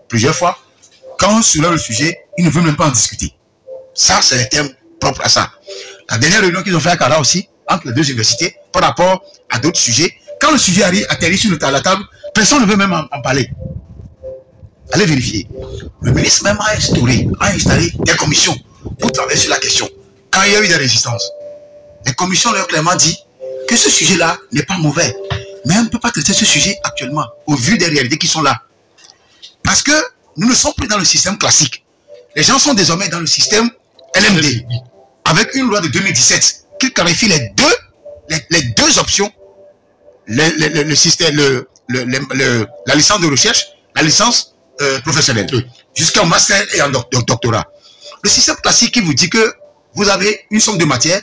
plusieurs fois. Quand on soulève le sujet, ils ne veulent même pas en discuter. Ça, c'est les termes propres à ça. La dernière réunion qu'ils ont fait à Kara aussi, entre les deux universités, par rapport à d'autres sujets, quand le sujet atterrit sur la table, personne ne veut même en parler. Allez vérifier. Le ministre même a installé des commissions pour travailler sur la question. Quand il y a eu des résistances, les commissions leur ont clairement dit que ce sujet-là n'est pas mauvais. Mais on ne peut pas traiter ce sujet actuellement, au vu des réalités qui sont là. Parce que nous ne sommes plus dans le système classique. Les gens sont désormais dans le système LMD, avec une loi de 2017 qui clarifie les deux options, le système, la licence de recherche, la licence professionnelle, jusqu'au master et en doctorat. Le système classique qui vous dit que vous avez une somme de matière,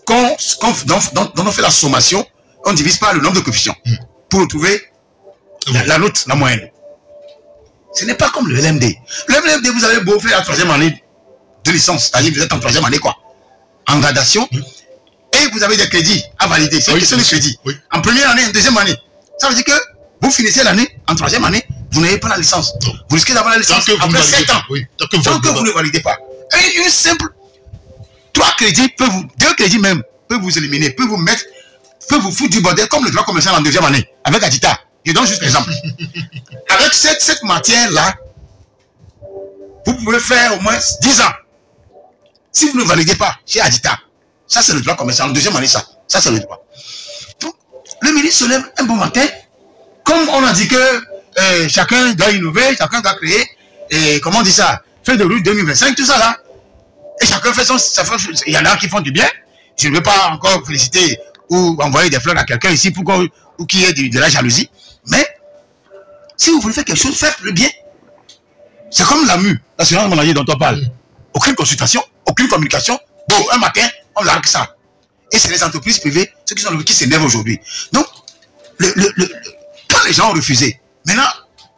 dont on fait la sommation, on divise par le nombre de coefficients pour trouver la note, la moyenne. Ce n'est pas comme le LMD. Le LMD, vous avez beau faire la 3e année de licence, c'est-à-dire vous êtes en 3e année, quoi, en gradation, et vous avez des crédits à valider. C'est une question de crédit. En première année, en 2e année. Ça veut dire que vous finissez l'année, en 3e année, vous n'avez pas la licence. Vous risquez d'avoir la licence après 7 ans. Tant que vous ne validez pas. Et une simple 3 crédits, 2 crédits même, peut vous éliminer, peut vous mettre, peut vous foutre du bordel comme le droit commercial en 2e année, avec Adita. Je donne juste l'exemple. Avec cette matière-là, vous pouvez faire au moins 10 ans. Si vous ne validez pas chez Adita, ça c'est le droit commercial en 2e année, ça c'est le droit. Donc, le ministre se lève un bon matin, comme on a dit que chacun doit innover, chacun doit créer, et comment on dit ça, feuille de route 2025, tout ça là. Et chacun fait son... Il y en a qui font du bien. Je ne veux pas encore féliciter ou envoyer des fleurs à quelqu'un ici pour qu'il y ait de la jalousie. Mais, si vous voulez faire quelque chose, faites-le bien. C'est comme l'AMU, l'assurance maladie dont on parle. Aucune consultation, aucune communication. Bon, un matin, on largue ça. Et c'est les entreprises privées, ceux qui sont qui s'énervent aujourd'hui. Donc, quand les gens ont refusé, maintenant,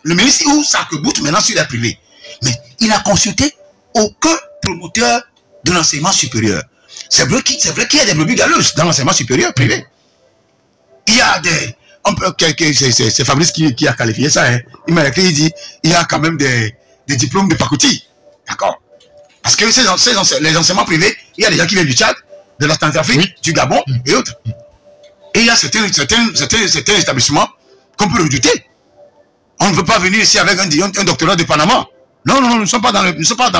le ministre ouvre sa boute maintenant sur la privée. Mais il a consulté aucun promoteur de l'enseignement supérieur. C'est vrai qu'il y a des brebis galeuses dans l'enseignement supérieur privé. Il y a des... C'est Fabrice qui a qualifié ça. Hein. Il m'a écrit, il dit, il y a quand même des diplômes de pacotille. D'accord? Parce que les enseignements privés, il y a des gens qui viennent du Tchad, de la Centrafrique, du Gabon et autres. Et il y a certains établissements qu'on peut redouter. On ne veut pas venir ici avec un doctorat de Panama. Non, nous ne sommes pas dans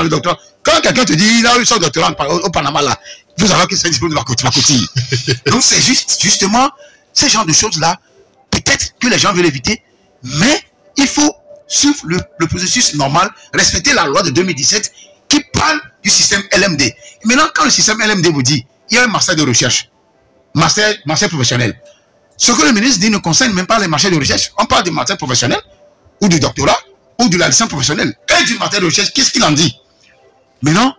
le doctorat. Quand quelqu'un te dit, il a eu son doctorat au Panama, là, vous savez que c'est un diplôme de pacotille. Donc c'est justement ces genres de choses-là, peut-être que les gens veulent éviter, mais il faut suivre le processus normal, respecter la loi de 2017 qui parle du système LMD. Et maintenant, quand le système LMD vous dit, il y a un master de recherche, master professionnel, ce que le ministre dit ne concerne même pas les masters de recherche. On parle du master professionnel, ou du doctorat, ou de la licence professionnelle, et du master de recherche. Qu'est-ce qu'il en dit? Maintenant,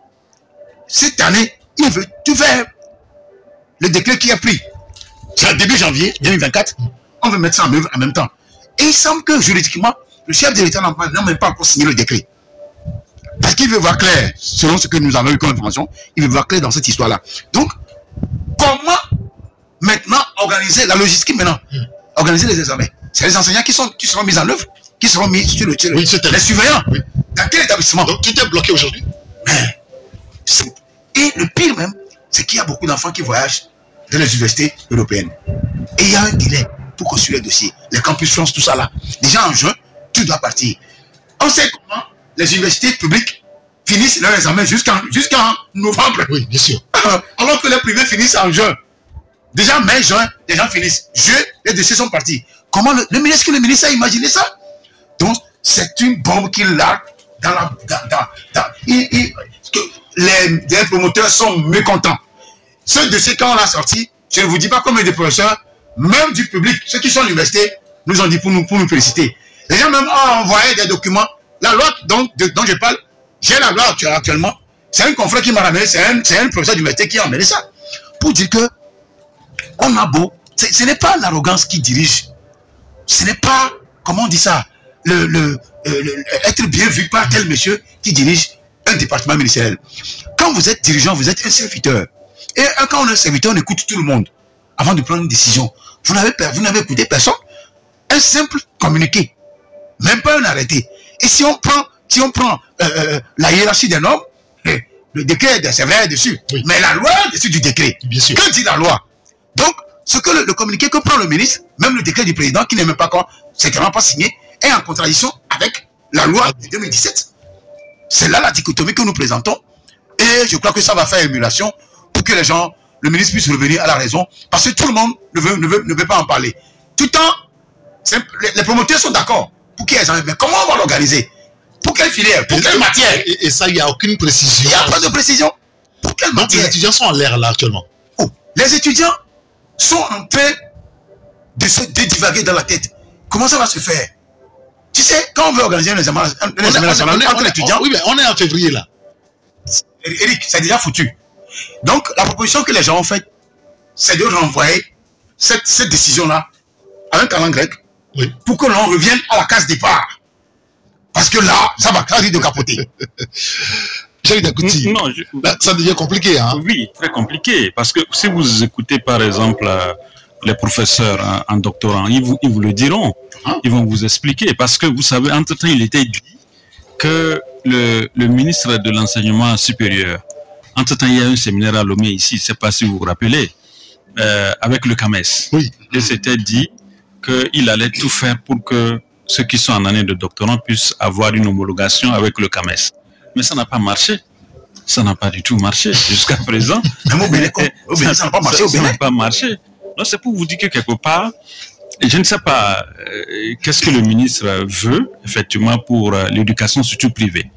cette année, il veut tout faire. Le décret qui est pris, c'est début janvier 2024, on veut mettre ça en œuvre en même temps. Et il semble que juridiquement, le chef de l'État n'a même pas encore signé le décret. Parce qu'il veut voir clair, selon ce que nous avons eu comme information, il veut voir clair dans cette histoire-là. Donc, comment maintenant organiser la logistique maintenant? Organiser les examens. C'est les enseignants qui seront mis en œuvre, qui seront mis sur les surveillants. Oui. Dans quel établissement? Donc tout est bloqué aujourd'hui. Et le pire même, c'est qu'il y a beaucoup d'enfants qui voyagent dans les universités européennes. Et il y a un délai pour construire les dossiers. Les campus France, tout ça là. Déjà en juin, tout doit partir. On sait comment les universités publiques finissent leurs examens jusqu'en novembre. Oui, bien sûr. Alors que les privés finissent en juin. Déjà mai, juin, les gens finissent. Juillet, les dossiers sont partis. Comment le ministre a imaginé ça? Donc, c'est une bombe qu'il largue dans la... les promoteurs sont mécontents. Ce dossier, quand on l'a sorti, je ne vous dis pas combien de professeurs, même du public, ceux qui sont à l'université, nous ont dit pour nous féliciter. Les gens même ont envoyé des documents. La loi dont je parle, j'ai la loi actuellement. C'est un confrère qui m'a ramené, c'est un professeur d'université qui a amené ça. Pour dire que on a beau, ce n'est pas l'arrogance qui dirige. Ce n'est pas, comment on dit ça, être bien vu par tel monsieur qui dirige un département ministériel. Quand vous êtes dirigeant, vous êtes un serviteur. Et quand on est un serviteur, on écoute tout le monde avant de prendre une décision. Vous n'avez écouté personne. Un simple communiqué, même pas un arrêté. Et si on prend la hiérarchie des normes, le décret, c'est vrai dessus. Oui. Mais la loi est dessus du décret. Bien sûr. Que dit la loi? Donc, ce que le communiqué que prend le ministre, même le décret du président, qui n'est même pas certainement pas signé, est en contradiction avec la loi de 2017. C'est là la dichotomie que nous présentons. Et je crois que ça va faire émulation pour que les gens, le ministre puisse revenir à la raison. Parce que tout le monde ne veut pas en parler. Tout le temps, les promoteurs sont d'accord pour qu'il y ait des... Mais comment on va l'organiser? Pour quelle filière? Pour quelle matière? Et ça, il n'y a aucune précision. Il n'y a pas de précision. Pour quelle matière? Donc les étudiants sont en l'air là actuellement. Oh, les étudiants sont en train de se dédivaguer dans la tête. Comment ça va se faire? Tu sais, quand on veut organiser un examen national entre étudiants... Oui, mais on est en février là. Eric, c'est déjà foutu. Donc, la proposition que les gens ont faite, c'est de renvoyer cette décision-là à un talent grec pour que l'on revienne à la case départ. Parce que là, ça va carrément de capoter. Non, ça devient compliqué. Hein? Oui, très compliqué. Parce que si vous écoutez par exemple les professeurs en doctorant, ils vous le diront. Ils vont vous expliquer. Parce que vous savez, entre-temps, il était dit que le ministre de l'enseignement supérieur, entre-temps, il y a un séminaire à Lomé ici, je ne sais pas si vous vous rappelez, avec le CAMES. Oui. Et c'était dit qu'il allait tout faire pour que ceux qui sont en année de doctorat puissent avoir une homologation avec le CAMES. Mais ça n'a pas marché. Ça n'a pas du tout marché jusqu'à présent. Ça n'a pas marché au Bénin. Ça n'a pas marché. Donc c'est pour vous dire que quelque part, je ne sais pas qu'est-ce que le ministre veut effectivement pour l'éducation surtout privée.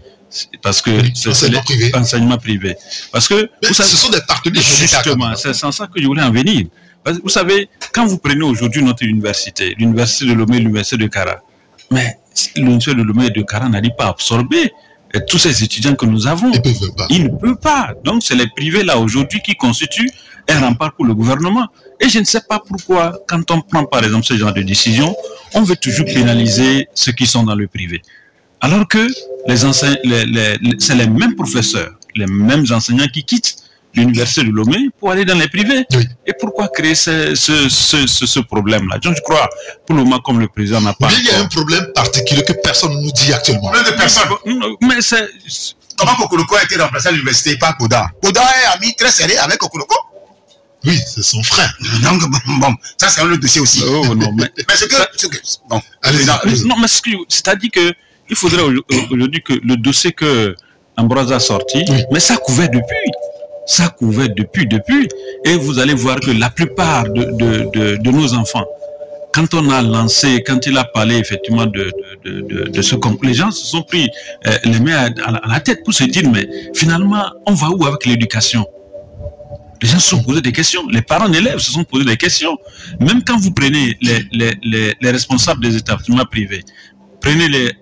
Parce que c'est l'enseignement privé. Parce que vous savez, ce sont des partenaires. Justement, c'est sans ça que je voulais en venir. Vous savez, quand vous prenez aujourd'hui notre université, l'université de Lomé, l'université de Kara, mais l'université de Lomé et de Kara n'arrive pas à absorber tous ces étudiants que nous avons. Ils ne peuvent pas. Donc c'est les privés là aujourd'hui qui constituent un rempart pour le gouvernement. Et je ne sais pas pourquoi, quand on prend par exemple ce genre de décision, on veut toujours pénaliser ceux qui sont dans le privé. Alors que c'est les mêmes professeurs, les mêmes enseignants qui quittent l'université de Lomé pour aller dans les privés. Oui. Et pourquoi créer ce problème-là? Je crois, pour le moment, comme le président n'a pas... Mais il y a un problème particulier que personne ne nous dit actuellement. Problème de personne. Mais c'est... Comment Kokoloko a été remplacé à l'université par Koda? Koda est ami très serré avec Kokoloko. Oui, c'est son frère. Donc, bon, ça c'est un autre dossier aussi. Oh non, mais... bon, non, mais c'est-à-dire que il faudrait aujourd'hui que le dossier que Ambroise a sorti, mais ça couvait depuis. Ça couvait depuis. Et vous allez voir que la plupart de nos enfants, quand on a lancé, quand il a parlé effectivement de ce concours, les gens se sont pris les mains à la tête pour se dire, mais finalement, on va où avec l'éducation? Les gens se sont posés des questions. Les parents d'élèves se sont posés des questions. Même quand vous prenez les responsables des établissements privés, prenez-les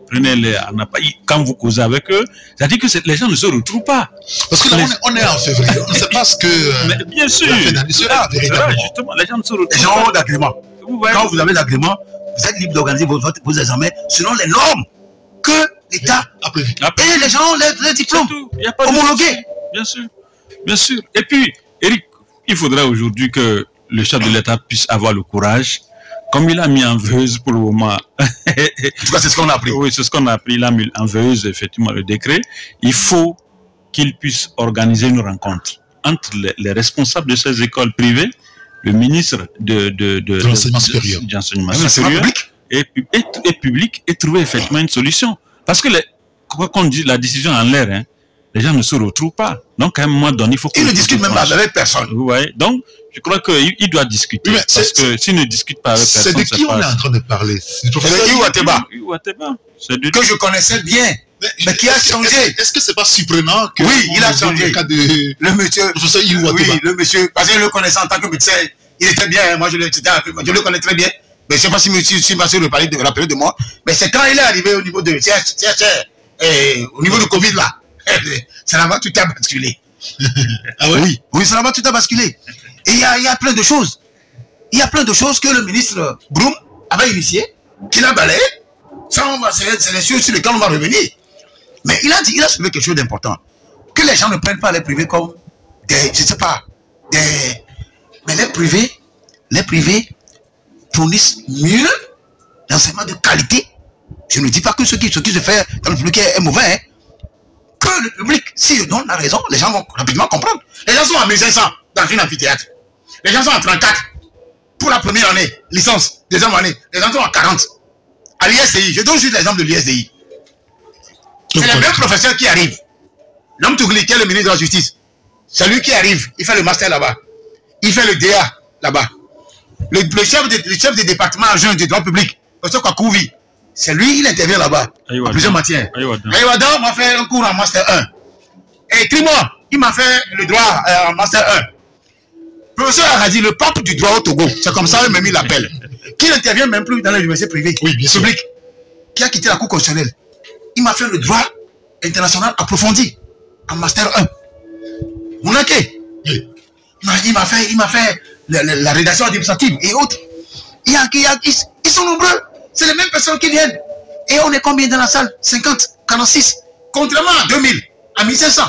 quand vous causez avec eux, c'est-à-dire que les gens ne se retrouvent pas. Parce que là, on est en février, on ne sait pas ce que mais bien sûr, la fin d'année sera véritablement. Justement, les gens ne se retrouvent pas. Les gens ont d'agrément. Quand vous avez l'agrément, vous êtes libre d'organiser vos examens selon les normes que l'État a prévues. Et les gens ont les diplômes homologués. Bien sûr. Et puis, Eric, il faudrait aujourd'hui que le chef de l'État puisse avoir le courage, comme il a mis en veilleuse pour le moment. En tout cas, c'est ce qu'on a appris. Oui, c'est ce qu'on a appris. Il a mis en veilleuse, effectivement, le décret. Il faut qu'il puisse organiser une rencontre entre les responsables de ces écoles privées, le ministre de l'enseignement supérieur, et public, et trouver effectivement une solution. Parce que, quoi qu'on dise, la décision en l'air, hein, les gens ne se retrouvent pas. Donc, à un moment donné, il faut... Ils ne discutent même pas avec personne. Vous voyez. Donc, je crois qu'il doit discuter. Oui, parce que s'il ne discute pas avec personne... C'est de qui on est en train de parler? C'est de Iwateba. Que je connaissais bien. Mais qui a changé? Est-ce que c'est pas surprenant que... Oui, il a changé. Le monsieur... Professeur Iwateba. Oui, le monsieur... Parce que je le connaissais en tant que médecin. Il était bien. Moi, je le connais très bien. Mais je ne sais pas si monsieur va se rappeler de moi. Mais c'est quand il est arrivé au niveau de... au niveau du Covid, là. Ça là-bas, tout a basculé. Ah oui? Oui, ça là-bas, tout a basculé. Et il y a plein de choses. Il y a plein de choses que le ministre Broum avait initiées, qu'il a balayé. Ça, c'est les choses sur lesquelles on va revenir. Mais il a soulevé quelque chose d'important. Que les gens ne prennent pas les privés comme des, je ne sais pas, des... Mais les privés fournissent mieux l'enseignement de qualité. Je ne dis pas que ce qui se fait dans le public est mauvais, hein. Que le public, si je donne la raison, les gens vont rapidement comprendre. Les gens sont à 1500 dans une amphithéâtre. Les gens sont à 34 pour la première année, licence, deuxième année. Les gens sont à 40. À l'ISDI, je donne juste l'exemple de l'ISDI. C'est les mêmes professeurs qui arrivent. L'homme Tougli, qui est le ministre de la Justice, c'est lui qui arrive, il fait le master là-bas. Il fait le DA là-bas. Le chef des départements adjoints du droit public, le professeur Kakouvi, c'est lui, il intervient là-bas, en plusieurs matières. Aïwada m'a fait un cours en Master 1. Et Trimois, il m'a fait le droit en Master 1. Professeur Aradi, le pape du droit au Togo, c'est comme ça même il l'appelle, qui n'intervient même plus dans l'université privée, publique, qui a quitté la Cour constitutionnelle. Il m'a fait le droit international approfondi en Master 1. Mounake, Oui. Il m'a fait la rédaction administrative et autres. Ils sont nombreux. C'est les mêmes personnes qui viennent. Et on est combien dans la salle? 50, 46. Contrairement à 2000, à 1500,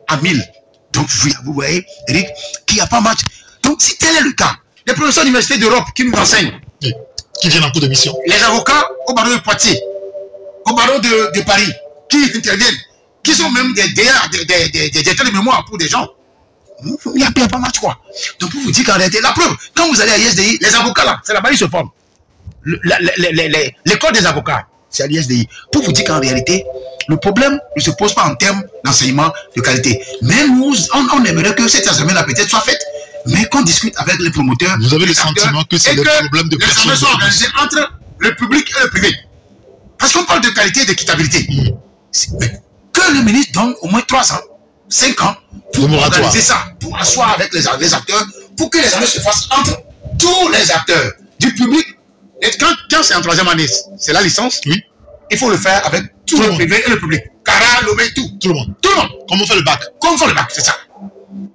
à 1000. Donc vous voyez, Eric, qu'il n'y a pas match. Donc si tel est le cas, les professeurs d'université d'Europe qui nous enseignent, Oui. Qui viennent en cours de mission. les avocats au barreau de Poitiers, au barreau de Paris, qui interviennent, qui sont même des états de mémoire pour des gens. Il n'y a pas match, quoi. Donc, pour vous dire qu'en réalité, la preuve, quand vous allez à l'ISDI, les avocats là, c'est là-bas ils se forment. L'école des avocats, c'est à l'ISDI. Pour vous dire qu'en réalité, le problème ne se pose pas en termes d'enseignement de qualité. Mais nous, on aimerait que cette enseignement-là peut-être soit faite, mais qu'on discute avec les promoteurs. Vous avez le sentiment que c'est le problème de personnes. Les enseignements sont organisés entre le public et le privé. Parce qu'on parle de qualité et d'équitabilité. Mais que le ministre donne au moins 3 ans, 5 ans pour organiser ça, pour asseoir avec les acteurs, pour que les années se fassent entre tous les acteurs du public. Et quand c'est en 3e année, c'est la licence, oui. Il faut le faire avec tout le privé et le public. Cara, Lomé, tout. Tout le monde. Tout le monde. Comme on fait le bac. Comme on fait le bac, c'est ça.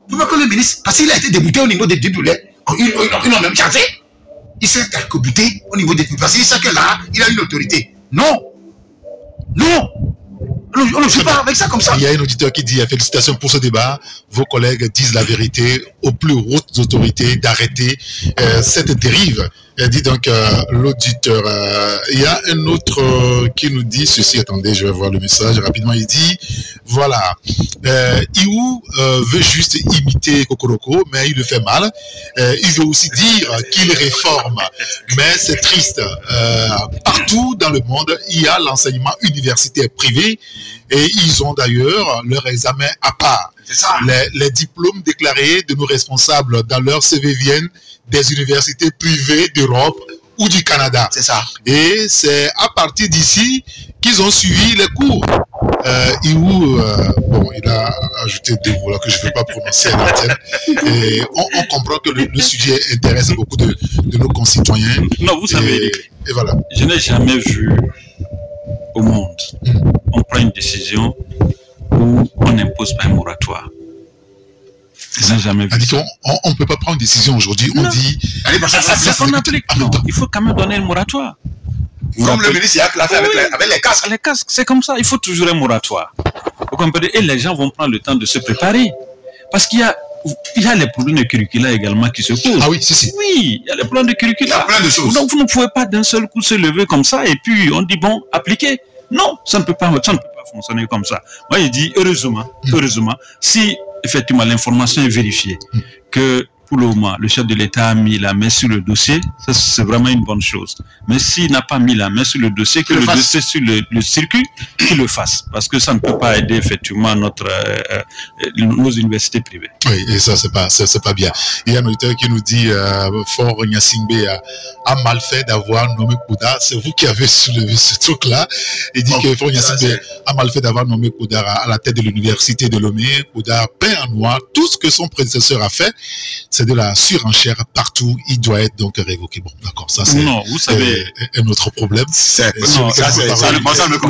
Vous voyez que le ministre, parce qu'il a été débouté au niveau des diplômés, ils l'ont même chargé. Il s'est arc-bouté au niveau des diplômés. Parce qu'il sait que là, il a une autorité. Non. Non. On ne joue pas avec ça comme ça. Il y a un auditeur qui dit félicitations pour ce débat. Vos collègues disent la vérité aux plus hautes autorités d'arrêter cette dérive. Dit donc l'auditeur. Il y a un autre qui nous dit ceci. Attendez, je vais voir le message rapidement. Il dit voilà, Iou veut juste imiter Kokoroko, mais il le fait mal. Il veut aussi dire qu'il réforme, mais c'est triste. Partout dans le monde, il y a l'enseignement universitaire privé et ils ont d'ailleurs leur examen à part. Les diplômes déclarés de nos responsables dans leur CV viennent des universités privées d'Europe ou du Canada. C'est ça. Et c'est à partir d'ici qu'ils ont suivi les cours. Bon, il a ajouté des mots là que je ne vais pas prononcer à l'antenne. Et on comprend que le sujet intéresse beaucoup de nos concitoyens. Non, vous savez, et voilà. Je n'ai jamais vu au monde, on prend une décision où on n'impose pas un moratoire. Je n'ai jamais vu. On ne peut pas prendre une décision aujourd'hui. On dit. C'est qu'on applique. Non, il faut quand même donner un moratoire. Comme le ministre l'a fait avec les casques. Les casques, c'est comme ça. Il faut toujours un moratoire. Vous comprenez? Et les gens vont prendre le temps de se préparer. Parce qu'il y a les problèmes de curricula également qui se posent. Ah oui, si. Oui, il y a les problèmes de curricula. Il y a plein de choses. Donc vous ne pouvez pas d'un seul coup se lever comme ça et puis on dit bon, appliquez. Non, ça ne peut pas fonctionner comme ça. Moi, je dis heureusement, si effectivement l'information est vérifiée, que pour le moment, le chef de l'État a mis la main sur le dossier, ça c'est vraiment une bonne chose. Mais s'il n'a pas mis la main sur le dossier, que le dossier sur le circuit, qu'il le fasse. Parce que ça ne peut pas aider effectivement nos universités privées. Oui, et ça c'est pas bien. Il y a un auditeur qui nous dit Fort Gnassingbé a mal fait d'avoir nommé Kouda. C'est vous qui avez soulevé ce truc-là. Il dit que Fort Gnassingbé a mal fait d'avoir nommé Kouda à la tête de l'université de Lomé. Kouda a peint en noir tout ce que son prédécesseur a fait. C'est de la surenchère partout. Il doit être donc révoqué. Bon, d'accord, ça c'est un autre problème. Ça me concerne pas.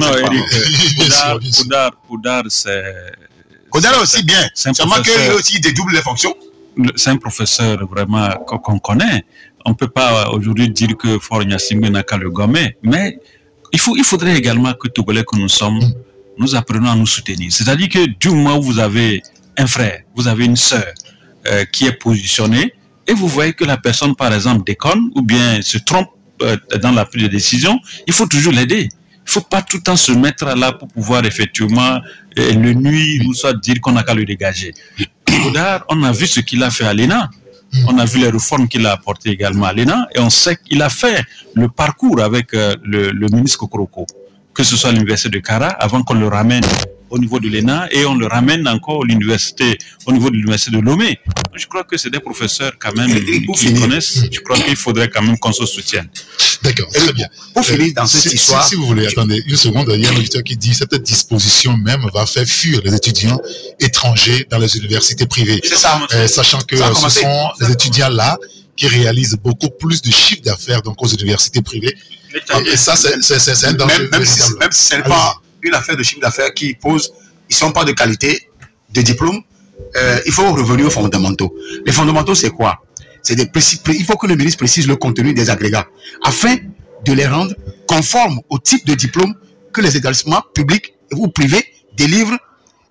Koudar, c'est... Koudar aussi bien. Seulement qu'il aussi dédouble les fonctions. C'est un professeur vraiment qu'on connaît. On ne peut pas aujourd'hui dire que Fort Gnassingbé n'a qu'à le gommer. Mais il faudrait également que Togolais que nous sommes, nous apprenons à nous soutenir. C'est-à-dire que du moment où vous avez un frère, vous avez une sœur, qui est positionné et vous voyez que la personne par exemple déconne ou bien se trompe dans la prise de décision, il faut toujours l'aider. Il ne faut pas tout le temps se mettre là pour pouvoir effectivement le nuire ou soit dire qu'on n'a qu'à le dégager. Koudar, on a vu ce qu'il a fait à l'ENA. On a vu les réformes qu'il a apportées également à l'ENA et on sait qu'il a fait le parcours avec le ministre Kokoroko, que ce soit à l'université de Kara avant qu'on le ramène au niveau de l'ENA et on le ramène encore au niveau de l'université de Lomé. Je crois que c'est des professeurs quand même qui connaissent. Je crois qu'il faudrait quand même qu'on se soutienne. D'accord, très bien. Pour finir dans cette histoire... Si vous voulez, attendez une seconde, il y a un auditeur qui dit cette disposition même va faire fuir les étudiants étrangers dans les universités privées. C'est ça. Sachant que ce sont les étudiants là qui réalisent beaucoup plus de chiffre d'affaires donc aux universités privées. Et ça, c'est un danger. Même si ce n'est pas une affaire de chiffre d'affaires qui pose, ils ne sont pas de qualité, de diplôme, il faut revenir aux fondamentaux. Les fondamentaux, c'est quoi? Il faut que le ministre précise le contenu des agrégats afin de les rendre conformes au type de diplôme que les établissements publics ou privés délivrent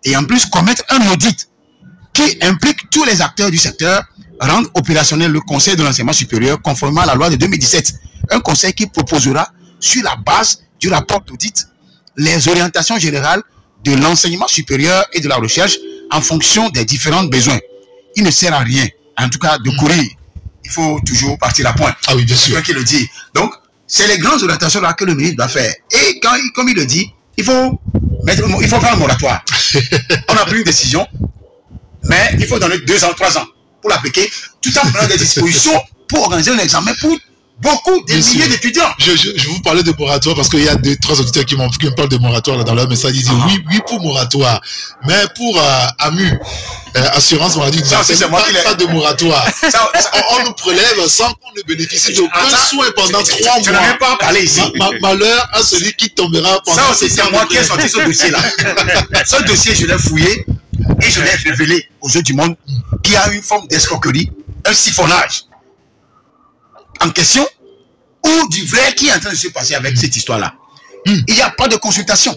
et en plus commettre un audit qui implique tous les acteurs du secteur, rendre opérationnel le Conseil de l'enseignement supérieur conformément à la loi de 2017. Un conseil qui proposera, sur la base du rapport d'audit, les orientations générales de l'enseignement supérieur et de la recherche en fonction des différents besoins. Il ne sert à rien, en tout cas, de courir. Il faut toujours partir à point. Ah oui, bien sûr. C'est qui le dit. Donc, c'est les grandes orientations là que le ministre doit faire. Et quand, comme il le dit, il faut faire un moratoire. On a pris une décision, mais il faut donner 2 ans, 3 ans pour l'appliquer, tout en prenant des dispositions pour organiser un examen pour beaucoup, des milliers d'étudiants. Je vous parlais de moratoire parce qu'il y a 2-3 auditeurs qui me parlent de moratoire là, dans leur message. Ils disent oui pour moratoire, mais pour AMU, assurance maladie, c'est pas de moratoire. On nous prélève sans qu'on ne bénéficie d'aucun soin pendant 3 mois. Je n'en ai pas parlé ici. Malheur à celui qui tombera pendant. Ça, c'est moi qui ai sorti ce dossier-là. Ce dossier, je l'ai fouillé et je l'ai révélé aux yeux du monde qu'il y a une forme d'escroquerie, un siphonnage en question ou du vrai qui est en train de se passer avec cette histoire-là. Il n'y a pas de consultation.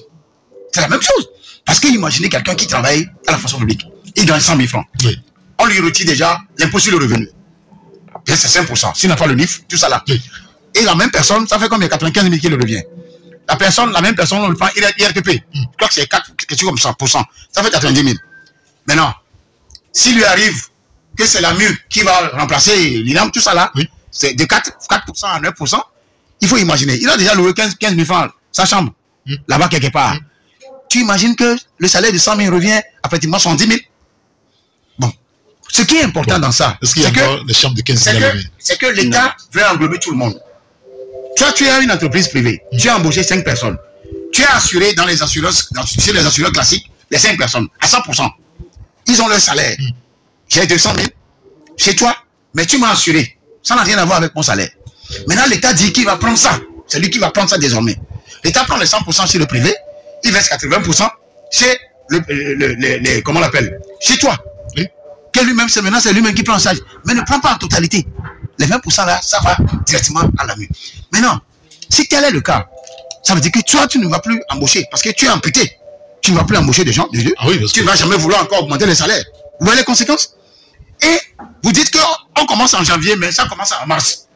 C'est la même chose. Parce que imaginez quelqu'un qui travaille à la fonction publique. Il gagne 100 000 francs. Oui. On lui retire déjà l'impôt sur le revenu. Et c'est 5%. S'il n'a pas le NIF, tout ça là. Oui. Et la même personne, ça fait combien? 95 000 qui le revient. La même personne, on le prend IRPP. Je crois que c'est 4, quelque chose comme 100%. Ça fait 90 000. Maintenant, s'il lui arrive que c'est la MU qui va remplacer l'INAM, tout ça là, oui. C'est de 4% à 9%, il faut imaginer. Il a déjà loué 15 000 francs sa chambre, là-bas quelque part. Tu imagines que le salaire de 100 000 revient à pratiquement 70 000. Bon. Ce qui est important dans ça, c'est que l'État veut englober tout le monde. Toi, tu as une entreprise privée, tu as embauché 5 personnes. Tu as assuré dans les assurances, chez les assureurs classiques, les 5 personnes, à 100%. Ils ont leur salaire. J'ai 200 000 chez toi, mais tu m'as assuré. Ça n'a rien à voir avec mon salaire. Maintenant, l'État dit qu'il va prendre ça. C'est lui qui va prendre ça désormais. L'État prend les 100% chez le privé, il verse 80% chez comment on l'appelle? Chez toi. Oui. Que lui-même, c'est lui-même qui prend en charge. Mais ne prend pas en totalité. Les 20% là, ça va directement à la mue. Maintenant, si tel est le cas, ça veut dire que toi, tu ne vas plus embaucher parce que tu es amputé. Tu ne vas plus embaucher des gens, tu ne vas jamais vouloir encore augmenter les salaires. Vous voyez les conséquences? Et vous dites qu'on commence en janvier, mais ça commence en mars.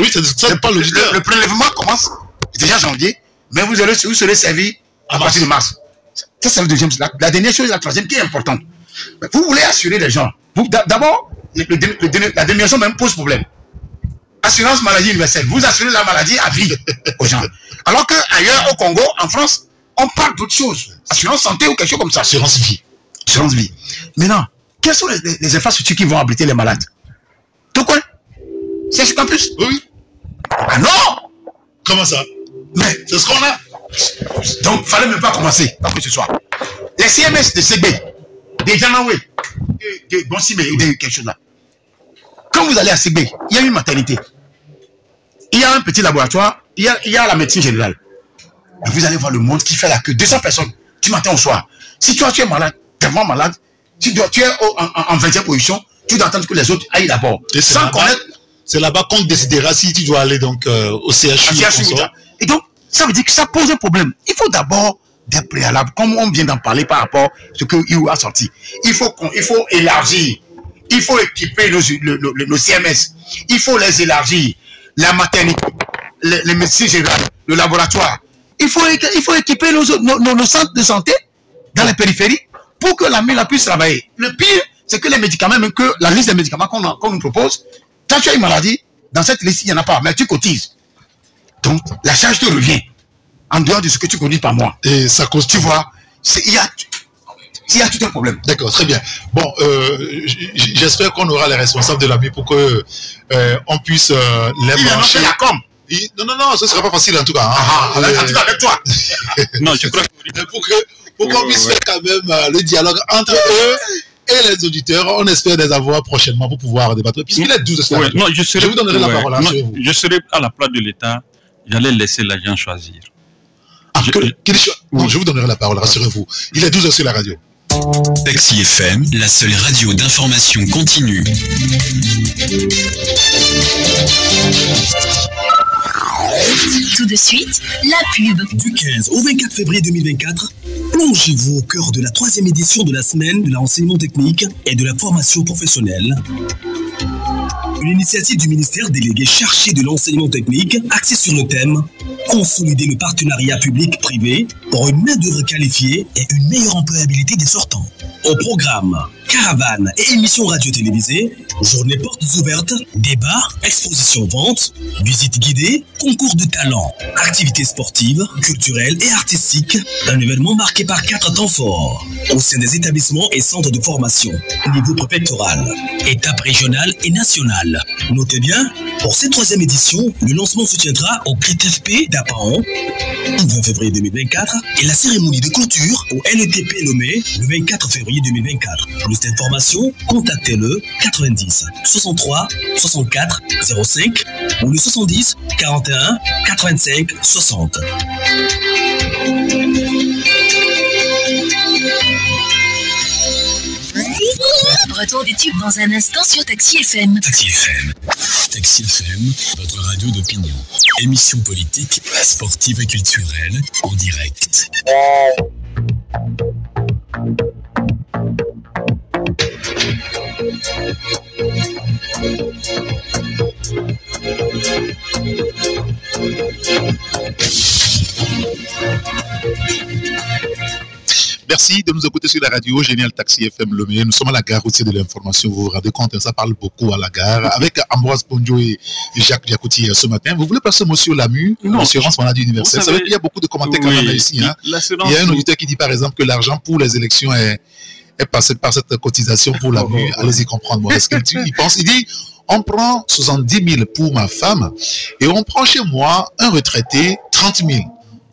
Oui, c'est pas logique. Le prélèvement commence déjà janvier, mais vous serez servi à partir de mars. Ça, c'est le deuxième. La dernière chose, la troisième, qui est importante. Vous voulez assurer les gens. D'abord, la démission même pose problème. Assurance maladie universelle. Vous assurez la maladie à vie aux gens. Alors qu'ailleurs, au Congo, en France, on parle d'autre chose. Assurance santé ou quelque chose comme ça. Assurance vie. Assurance vie. Maintenant, quelles sont les infrastructures qui vont abriter les malades? Tout quoi? C'est sur campus? Oui. Ah non! Comment ça? Mais c'est ce qu'on a. Donc, il ne fallait même pas commencer, pas que ce soit. Les CMS de CB, des Janawe, de Bonsime, de quelque chose là. Quand vous allez à CB, il y a une maternité. Il y a un petit laboratoire, il y a la médecine générale. Et vous allez voir le monde qui fait la queue. 200 personnes, du matin au soir. Si toi, tu es malade, tu es vraiment malade, tu es en 20e position, tu dois attendre que les autres aillent d'abord. Sans connaître. C'est là-bas qu'on décidera si tu dois aller donc au CHU. Et donc, ça veut dire que ça pose un problème. Il faut d'abord des préalables, comme on vient d'en parler par rapport à ce que IU a sorti. Il faut élargir. Il faut équiper nos CMS. Il faut les élargir. La maternité, les médecins généraux, le laboratoire. Il faut équiper nos centres de santé dans les périphéries pour que la MILA puisse travailler. Le pire, c'est que les médicaments, même que la liste des médicaments qu'on nous propose, quand tu as une maladie, dans cette liste, il n'y en a pas, mais tu cotises. Donc, la charge te revient en dehors de ce que tu cotises par mois. Et ça cause, tu vois, il y a tout un problème. D'accord, très bien. Bon, j'espère qu'on aura les responsables de l'AMI pour que on puisse les brancher. Non, ce ne sera pas facile en tout cas. Hein. En tout cas avec toi. Non, je crois pour qu'on puisse faire quand même le dialogue entre eux et les auditeurs. On espère les avoir prochainement pour pouvoir débattre. Puisqu'il est 12 heures. Non, je vous donnerai la parole. Je serai à la place de l'État. J'allais laisser les gens choisir. Non, je vous donnerai la parole, rassurez-vous. Il est 12 heures sur la radio. Taxi FM, la seule radio d'information continue. Tout de suite, la pub. Du 15 au 24 février 2024, plongez-vous au cœur de la 3e édition de la semaine de l'enseignement technique et de la formation professionnelle. Une initiative du ministère délégué chargé de l'enseignement technique axée sur le thème « Consolider le partenariat public-privé pour une main-d'œuvre qualifiée et une meilleure employabilité des sortants ». Au programme, caravanes et émissions radio-télévisées, journées portes ouvertes, débats, expositions ventes, visites guidées, concours de talents, activités sportives, culturelles et artistiques, un événement marqué par 4 temps forts au sein des établissements et centres de formation, niveau préfectoral, étape régionale et nationale. Notez bien, pour cette 3e édition, le lancement se tiendra au GRETFP d'Apaon, le 20 février 2024, et la cérémonie de clôture au LETP Lomé le 24 février 2024. Plus d'informations, contactez le 90 63 64 05 ou le 70 41 85 60. Retour des tubes dans un instant sur Taxi FM. Taxi FM. Taxi FM, votre radio d'opinion. Émission politique, sportive et culturelle, en direct. Merci de nous écouter sur la radio Génial Taxi FM Lomé. Nous sommes à la gare routière de l'information. Vous vous rendez compte, ça parle beaucoup à la gare. Avec Ambroise Ponjo et Jacques Diakouti ce matin. Vous voulez passer mot sur l'AMU, l'assurance maladie universelle? Vous savez qu'il y a beaucoup de commentaires quand même ici. Hein. Il y a un auditeur qui dit par exemple que l'argent pour les élections est passé par cette cotisation pour l'AMU. Allez-y comprendre, moi. Est-ce qu'il pense? Il dit, on prend 70 000 pour ma femme et on prend chez moi un retraité 30 000.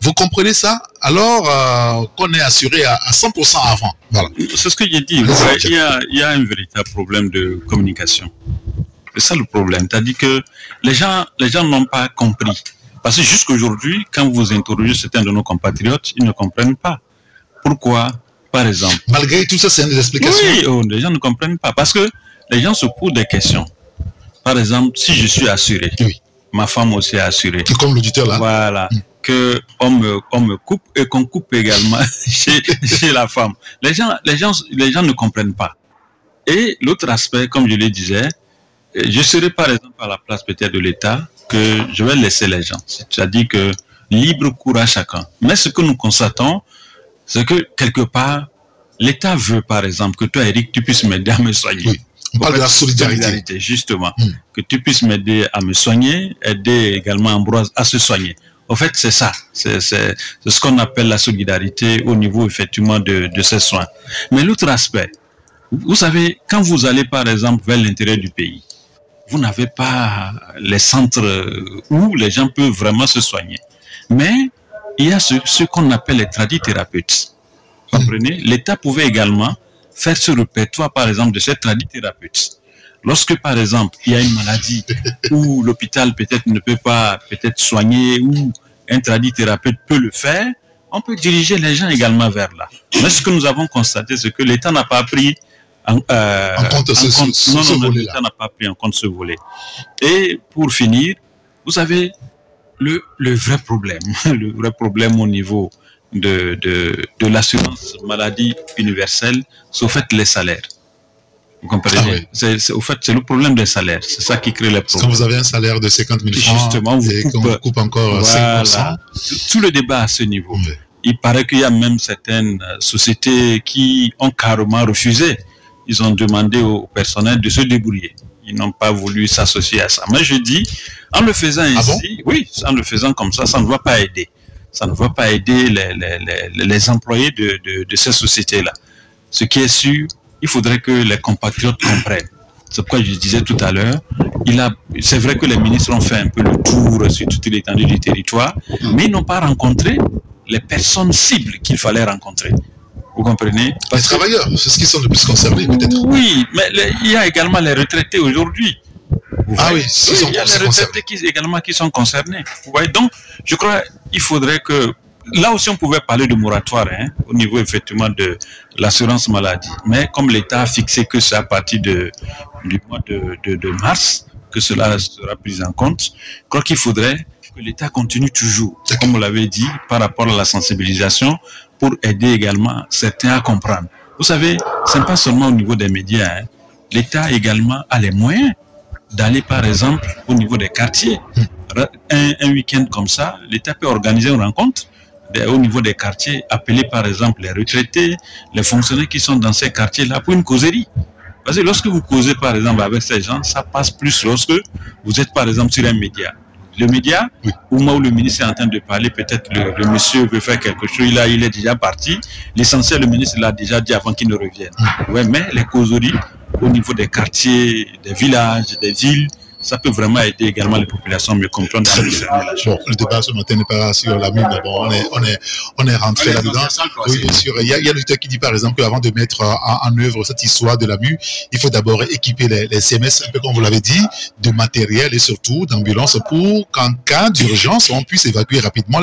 Vous comprenez ça? Alors qu'on est assuré à 100% avant. Voilà. C'est ce que j'ai dit. Il y a un véritable problème de communication. C'est ça le problème. C'est-à-dire que les gens n'ont pas compris. Parce que jusqu'aujourd'hui, quand vous interrogez certains de nos compatriotes, ils ne comprennent pas. Pourquoi, par exemple? Malgré tout ça, c'est une explication. Oui, les gens ne comprennent pas. Parce que les gens se posent des questions. Par exemple, si je suis assuré, oui, ma femme aussi est assurée. C'est comme l'auditeur là. Voilà. Qu'on me coupe et qu'on coupe également chez la femme. Les gens ne comprennent pas. Et l'autre aspect, comme je le disais, je serai par exemple à la place peut-être de l'État que je vais laisser les gens. C'est-à-dire que libre cours à chacun. Mais ce que nous constatons, c'est que quelque part, l'État veut par exemple que toi, Eric, tu puisses m'aider à me soigner. Oui. On parle de la solidarité. Justement. Que tu puisses m'aider à me soigner, aider également Ambroise à se soigner. En fait, c'est ça. C'est ce qu'on appelle la solidarité au niveau, effectivement, de ces soins. Mais l'autre aspect, vous savez, quand vous allez, par exemple, vers l'intérieur du pays, vous n'avez pas les centres où les gens peuvent vraiment se soigner. Mais il y a ce qu'on appelle les tradithérapeutes. Vous comprenez? L'État pouvait également faire ce répertoire, par exemple, de ces tradithérapeutes. Lorsque, par exemple, il y a une maladie où l'hôpital peut-être ne peut pas soigner, ou un tradithérapeute peut le faire, on peut diriger les gens également vers là. Mais ce que nous avons constaté, c'est que l'État n'a pas pris en compte ce volet-là. L'État n'a pas pris en compte ce volet. Et pour finir, vous savez, le vrai problème au niveau de l'assurance maladie universelle, c'est au fait les salaires. Vous comprenez? Au fait, c'est le problème des salaires. C'est ça qui crée les problèmes. Quand vous avez un salaire de 50 000 francs, justement, et qu'on coupe encore 5%. Tout le débat à ce niveau. Oui. Il paraît qu'il y a même certaines sociétés qui ont carrément refusé. Ils ont demandé au personnel de se débrouiller. Ils n'ont pas voulu s'associer à ça. Mais je dis, en le faisant ainsi, en le faisant comme ça, ça ne va pas aider. Ça ne va pas aider les employés de ces sociétés-là. Ce qui est sûr, il faudrait que les compatriotes comprennent. C'est pourquoi je disais tout à l'heure, c'est vrai que les ministres ont fait un peu le tour sur toute l'étendue du territoire, mais ils n'ont pas rencontré les personnes cibles qu'il fallait rencontrer. Vous comprenez? Les travailleurs, c'est ce qui sont le plus concernés peut-être. Oui, mais il y a également les retraités aujourd'hui. Il y a les retraités qui sont concernés. Vous voyez, donc, je crois qu'il faudrait que là aussi, on pouvait parler de moratoire au niveau effectivement de l'assurance maladie. Mais comme l'État a fixé que c'est à partir du mois de mars que cela sera pris en compte, je crois qu'il faudrait que l'État continue toujours, comme vous l'avez dit, par rapport à la sensibilisation pour aider également certains à comprendre. Vous savez, ce n'est pas seulement au niveau des médias. L'État également a les moyens d'aller par exemple au niveau des quartiers. Un week-end comme ça, l'État peut organiser une rencontre au niveau des quartiers, appeler par exemple les retraités, les fonctionnaires qui sont dans ces quartiers-là pour une causerie. Parce que lorsque vous causez par exemple avec ces gens, ça passe plus lorsque vous êtes par exemple sur un média. Le média, au moment où le ministre est en train de parler, peut-être le monsieur veut faire quelque chose, il est déjà parti. L'essentiel, le ministre l'a déjà dit avant qu'il ne revienne. Ouais, mais les causeries au niveau des quartiers, des villages, des villes, ça peut vraiment aider également les populations à mieux comprendre. Bon, le débat ce matin n'est pas sur la mine, mais bon, on est rentré là-dedans. Oui, bien sûr. Il y a l'auditeur qui dit par exemple qu'avant de mettre en œuvre cette histoire de la mue, il faut d'abord équiper les CMS, un peu comme vous l'avez dit, de matériel et surtout d'ambulances pour qu'en cas d'urgence, on puisse évacuer rapidement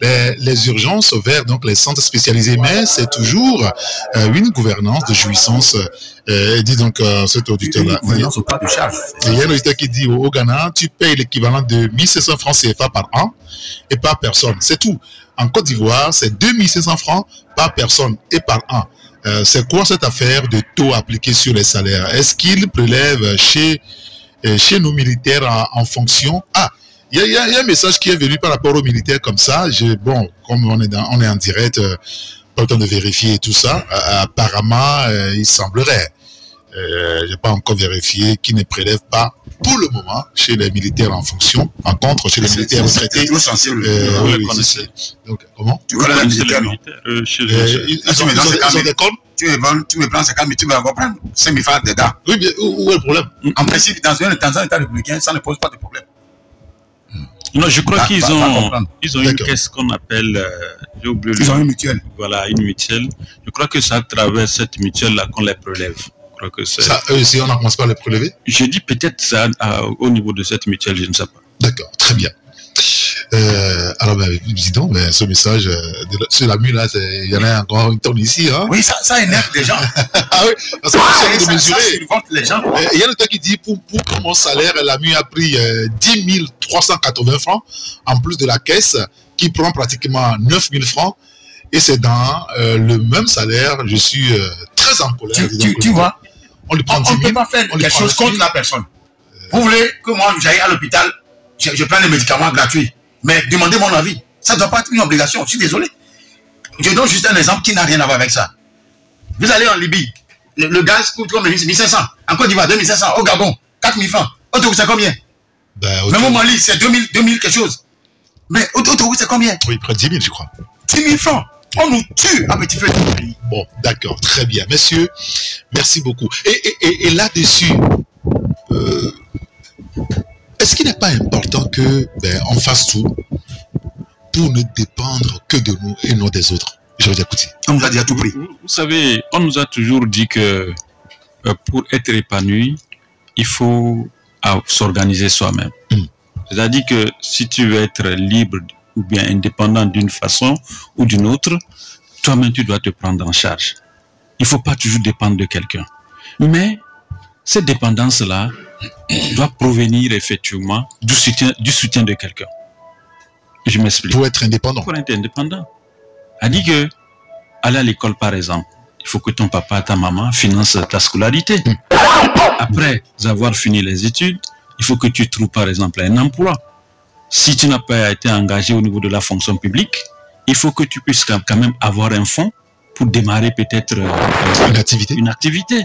les urgences vers donc les centres spécialisés. Mais c'est toujours une gouvernance de jouissance. Dit donc cet auditeur-là. Il y a un auditeur qui dit au Ghana, tu payes l'équivalent de 1500 francs CFA par an et par personne. C'est tout. En Côte d'Ivoire, c'est 2500 francs par personne et par an. C'est quoi cette affaire de taux appliqués sur les salaires? Est-ce qu'ils prélèvent chez nos militaires en fonction? Ah, il y a un message qui est venu par rapport aux militaires comme ça. Bon, comme on est en direct, pas le temps de vérifier tout ça. Apparemment, il semblerait. Je n'ai pas encore vérifié qui ne prélève pas pour le moment chez les militaires en fonction. En contre, chez les militaires retraités. C'est sensible. Donc, comment? Tu connais les militaires, non? Ils ont des comptes. Tu me prends 50 000, tu vas reprendre 5 000 francs dedans. Oui, bien, où est le problème? En principe, dans un État républicain, ça ne pose pas de problème. Non, je crois qu'ils ont une caisse qu'on appelle, j'ai oublié. Ils ont une mutuelle. Voilà, une mutuelle. Je crois que c'est à travers cette mutuelle-là qu'on les prélève. Je crois que ça, eux aussi, on n'en commence pas à les prélever? Je dis peut-être ça au niveau de cette mutuelle, je ne sais pas. D'accord, très bien. Alors, dis donc, ce message sur la mue là, il y en a encore une tonne ici. Hein? Oui, ça énerve les gens. Ah oui, parce que ça mesurer. Les gens. Il y a le temps qui dit pour mon salaire, la mue a pris 10 380 francs en plus de la caisse qui prend pratiquement 9 000 francs. Et c'est dans le même salaire, je suis très en colère. Tu vois, on ne peut pas faire quelque chose contre la personne. Vous voulez que moi j'aille à l'hôpital, je prends les médicaments gratuits, mais demandez mon avis. Ça ne doit pas être une obligation, je suis désolé. Je donne juste un exemple qui n'a rien à voir avec ça. Vous allez en Libye, le gaz coûte comme 1500. En Côte d'Ivoire, 2500. Au Gabon, 4000 francs. Autoroute, c'est combien? Même au Mali, c'est 2000 quelque chose. Mais autoroute, c'est combien? Oui, près de 10 000, je crois. 10 000 francs. On nous tue à petit feu du pays. Bon, d'accord, très bien. Messieurs, merci beaucoup. Et là-dessus, est-ce qu'il n'est pas important que on fasse tout pour ne dépendre que de nous et non des autres? Je vous écoute. On nous a dit à tout prix. Vous savez, on nous a toujours dit que pour être épanoui, il faut s'organiser soi-même. C'est-à-dire que si tu veux être libre ou bien indépendant d'une façon ou d'une autre, toi-même tu dois te prendre en charge. Il ne faut pas toujours dépendre de quelqu'un. Mais cette dépendance-là doit provenir effectivement du soutien de quelqu'un. Je m'explique. Pour être indépendant. Pour être indépendant. C'est-à-dire que aller à l'école par exemple, il faut que ton papa, ta maman financent ta scolarité. Après avoir fini les études, il faut que tu trouves par exemple un emploi. Si tu n'as pas été engagé au niveau de la fonction publique, il faut que tu puisses quand même avoir un fonds pour démarrer peut-être une activité.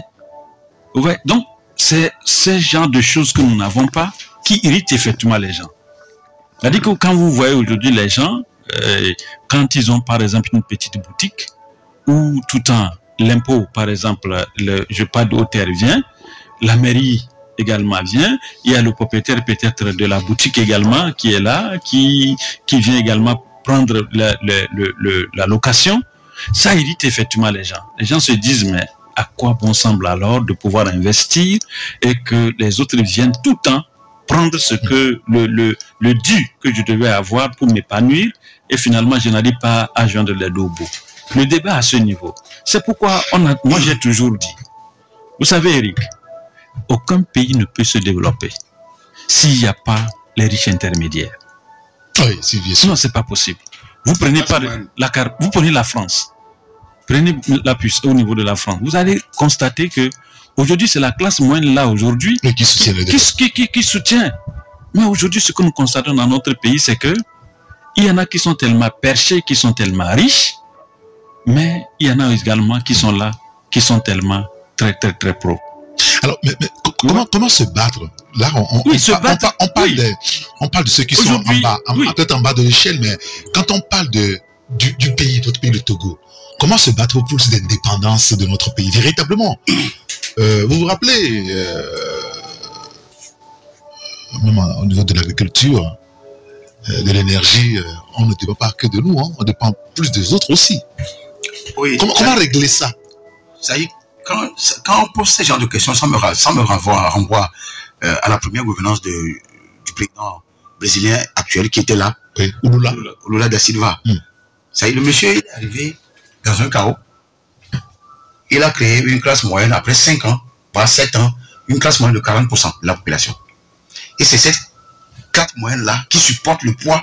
Ouais, donc, c'est ce genre de choses que nous n'avons pas qui irritent effectivement les gens. C'est-à-dire que quand vous voyez aujourd'hui les gens, quand ils ont par exemple une petite boutique, où tout le temps l'impôt, par exemple, je parle de hauteur vient, la mairie également vient, il y a le propriétaire peut-être de la boutique également qui est là, qui vient également prendre la location. Ça irrite effectivement les gens. Les gens se disent, mais à quoi bon semble alors de pouvoir investir et que les autres viennent tout le temps prendre ce que le dû que je devais avoir pour m'épanouir, et finalement je n'arrive pas à joindre les deux bouts. Le débat à ce niveau. C'est pourquoi moi j'ai toujours dit, vous savez Eric, aucun pays ne peut se développer s'il n'y a pas les riches intermédiaires. Oui, c'est bien sûr. Sinon c'est pas possible. Vous prenez vous prenez la France, prenez la puce au niveau de la France, vous allez constater que aujourd'hui c'est la classe moyenne là aujourd'hui qui soutient. Mais aujourd'hui ce que nous constatons dans notre pays c'est que il y en a qui sont tellement perchés, qui sont tellement riches, mais il y en a également qui sont là, qui sont tellement très pauvres. Alors, mais comment se battre? Là, on parle de ceux qui sont en bas, peut-être en bas de l'échelle, mais quand on parle du pays, notre pays, le Togo, comment se battre pour l'indépendance de notre pays, véritablement? Vous vous rappelez, même au niveau de l'agriculture, de l'énergie, on ne dépend pas que de nous, hein, on dépend plus des autres aussi. Oui, comment régler ça? Ça y est, quand on pose ce genre de questions, ça me renvoie à la première gouvernance du président brésilien actuel qui était là, oui, Lula da Silva. Ça y est, le monsieur est arrivé dans un chaos. Il a créé une classe moyenne après 5 ans, pas 7 ans, une classe moyenne de 40% de la population. Et c'est cette classe moyenne-là qui supporte le poids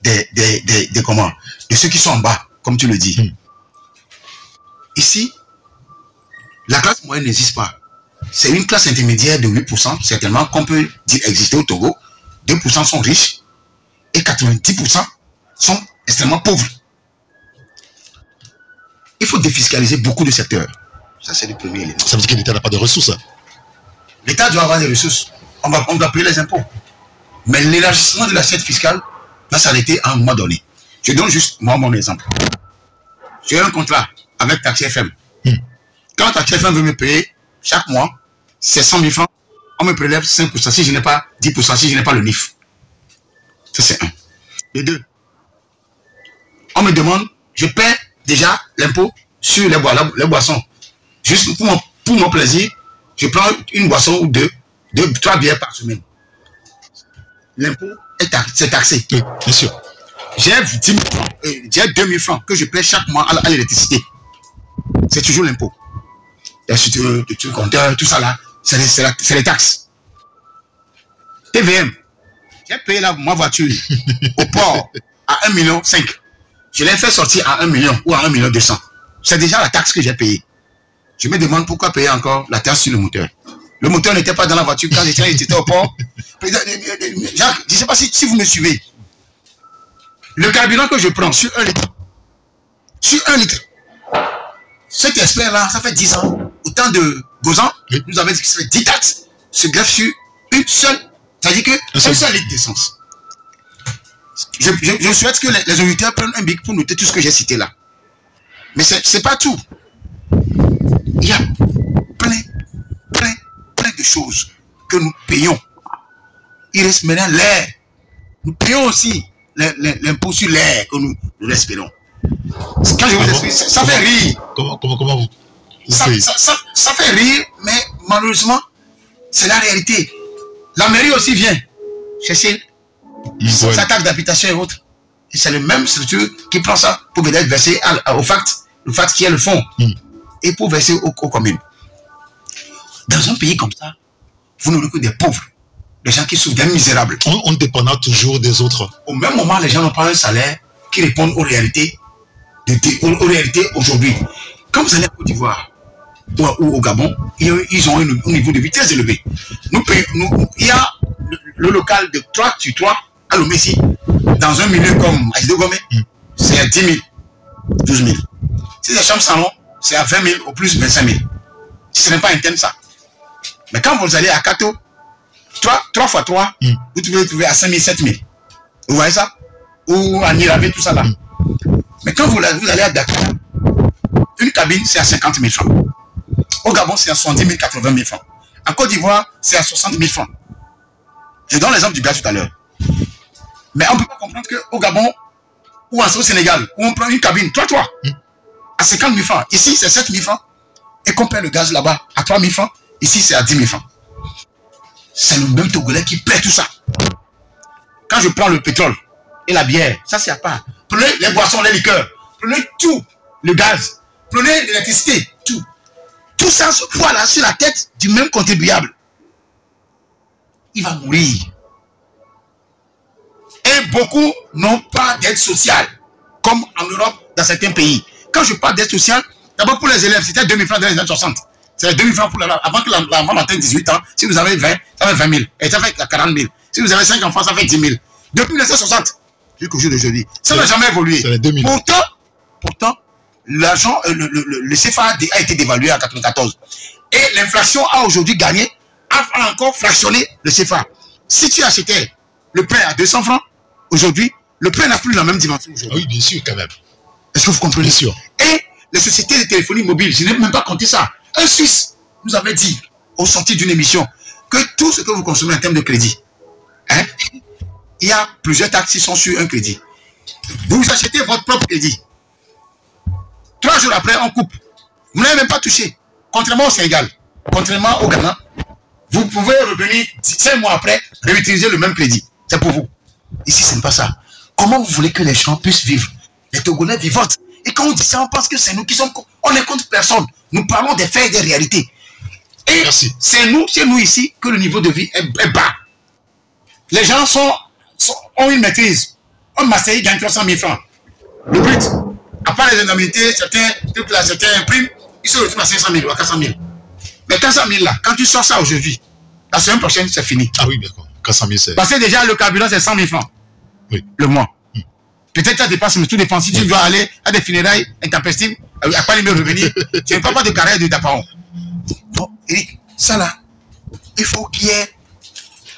de ceux qui sont en bas, comme tu le dis. Ici, la classe moyenne n'existe pas. C'est une classe intermédiaire de 8%, certainement, qu'on peut dire exister au Togo. 2% sont riches et 90% sont extrêmement pauvres. Il faut défiscaliser beaucoup de secteurs. Ça, c'est le premier élément. Ça veut dire que l'État n'a pas de ressources. L'État doit avoir des ressources. On doit payer les impôts. Mais l'élargissement de l'assiette fiscale va s'arrêter à un moment donné. Je donne juste moi mon exemple. J'ai un contrat avec Taxi FM. Quand Taxi FM veut me payer chaque mois, c'est 100 000 francs. On me prélève 5% si je n'ai pas 10%, si je n'ai pas le NIF. Ça, c'est un. Et deux, on me demande, je paie déjà l'impôt sur les boissons. Juste pour mon plaisir, je prends une boisson ou deux, 3 bières par semaine. L'impôt c'est taxé. Oui, bien sûr. J'ai 2 000 francs que je paie chaque mois à l'électricité. C'est toujours l'impôt. Tu comptes tout ça là, c'est les taxes. TVM, j'ai payé ma voiture au port à 1,5 million. Je l'ai fait sortir à 1 million ou à 1,2 million. C'est déjà la taxe que j'ai payée. Je me demande pourquoi payer encore la taxe sur le moteur. Le moteur n'était pas dans la voiture quand j'étais au port. Jacques, je ne sais pas si vous me suivez. Le carburant que je prends sur 1 litre, cet expert-là, ça fait 10 ans, autant de Gozan, nous avons dit que ça fait 10 taxes, se greffe sur une seule, c'est-à-dire qu'un seul litre d'essence. Je souhaite que les auditeurs prennent un bic pour noter tout ce que j'ai cité là. Mais ce n'est pas tout. Il y a plein de choses que nous payons. Il reste maintenant l'air. Nous payons aussi l'impôt sur l'air que nous respirons. Quand je vous explique, ça fait rire. Comment vous ça fait rire, mais malheureusement, c'est la réalité. La mairie aussi vient chercher sa taxe d'habitation et autres. Et c'est le même structure qui prend ça pour peut-être verser au FACT qui est le fonds, et pour verser aux communes. Dans un pays comme ça, vous n'aurez que des pauvres, des gens qui souffrent, des misérables. On dépendra toujours des autres. Au même moment, les gens n'ont pas un salaire qui répond aux réalités aujourd'hui. Quand vous allez en Côte d'Ivoire ou au Gabon, ils ont un niveau de vie très élevé. Il y a le local de 3 sur 3 à Lomessi, dans un milieu comme Aïdé Gomé, c'est à 10 000, 12 000. Si les chambres salon, c'est à 20 000 ou plus 25 000. Ce n'est pas interne ça. Mais quand vous allez à Kato, 3 fois 3, vous pouvez trouver à 5 000, 7 000. Vous voyez ça? Ou à Niravé, tout ça là. Mais quand vous allez à Dakar, une cabine, c'est à 50 000 francs. Au Gabon, c'est à 70 000, 80 000 francs. En Côte d'Ivoire, c'est à 60 000 francs. Je donne l'exemple du gaz tout à l'heure. Mais on ne peut pas comprendre qu'au Gabon, ou au Sénégal, où on prend une cabine, 3 à 50 000 francs. Ici, c'est 7 000 francs. Et qu'on paie le gaz là-bas à 3 000 francs. Ici, c'est à 10 000 francs. C'est le même Togolais qui paie tout ça. Quand je prends le pétrole et la bière, ça c'est à part. Prenez les boissons, les liqueurs. Prenez tout. Le gaz. Prenez l'électricité. Tout. Tout ça se voit là sur la tête du même contribuable. Il va mourir. Et beaucoup n'ont pas d'aide sociale. Comme en Europe, dans certains pays. Quand je parle d'aide sociale, d'abord pour les élèves, c'était 2000 francs dans les années 60. C'est 2000 francs pour avant que l'enfant atteigne 18 ans. Si vous avez 20, ça fait 20 000. Et ça fait 40 000. Si vous avez 5 enfants, ça fait 10 000. Depuis 1960, jusqu'au jour d'aujourd'hui. Ça n'a jamais évolué. Pourtant, l'argent, le CFA a été dévalué en 1994. Et l'inflation a aujourd'hui gagné, a encore fractionné le CFA. Si tu achetais le pain à 200 francs, aujourd'hui, le pain n'a plus la même dimension aujourd'hui. Oui, bien sûr, quand même. Est-ce que vous comprenez? Bien sûr. Et les sociétés de téléphonie mobile, je n'ai même pas compté ça. Un Suisse nous avait dit, au sortir d'une émission, que tout ce que vous consommez en termes de crédit, hein, il y a plusieurs taxes qui sont sur un crédit. Vous achetez votre propre crédit. 3 jours après, on coupe. Vous n'avez même pas touché. Contrairement au Sénégal, contrairement au Ghana, vous pouvez revenir 5 mois après, réutiliser le même crédit. C'est pour vous. Ici, ce n'est pas ça. Comment vous voulez que les gens puissent vivre? Les Togolais vivotent. Et quand on dit ça, on pense que c'est nous qui sommes... On n'est contre personne. Nous parlons des faits et des réalités. Et c'est nous, chez nous ici, que le niveau de vie est bas. Les gens ont une maîtrise. Un master gagne 300 000 francs. Le but, à part les indemnités, certains primes, ils se retrouvent à 500 000 ou à 400 000. Mais 400 000 là, quand tu sors ça aujourd'hui, la semaine prochaine, c'est fini. Ah oui, d'accord. 400 000, c'est... Parce que déjà, le carburant, c'est 100 000 francs. Oui. Le mois. Peut-être ça dépasse, mais tout dépend. Si tu dois aller à des funérailles intempestives, à pas les revenir, tu n'as pas de carrière de ta parent. Bon, Eric, ça là, il faut qu'il y ait...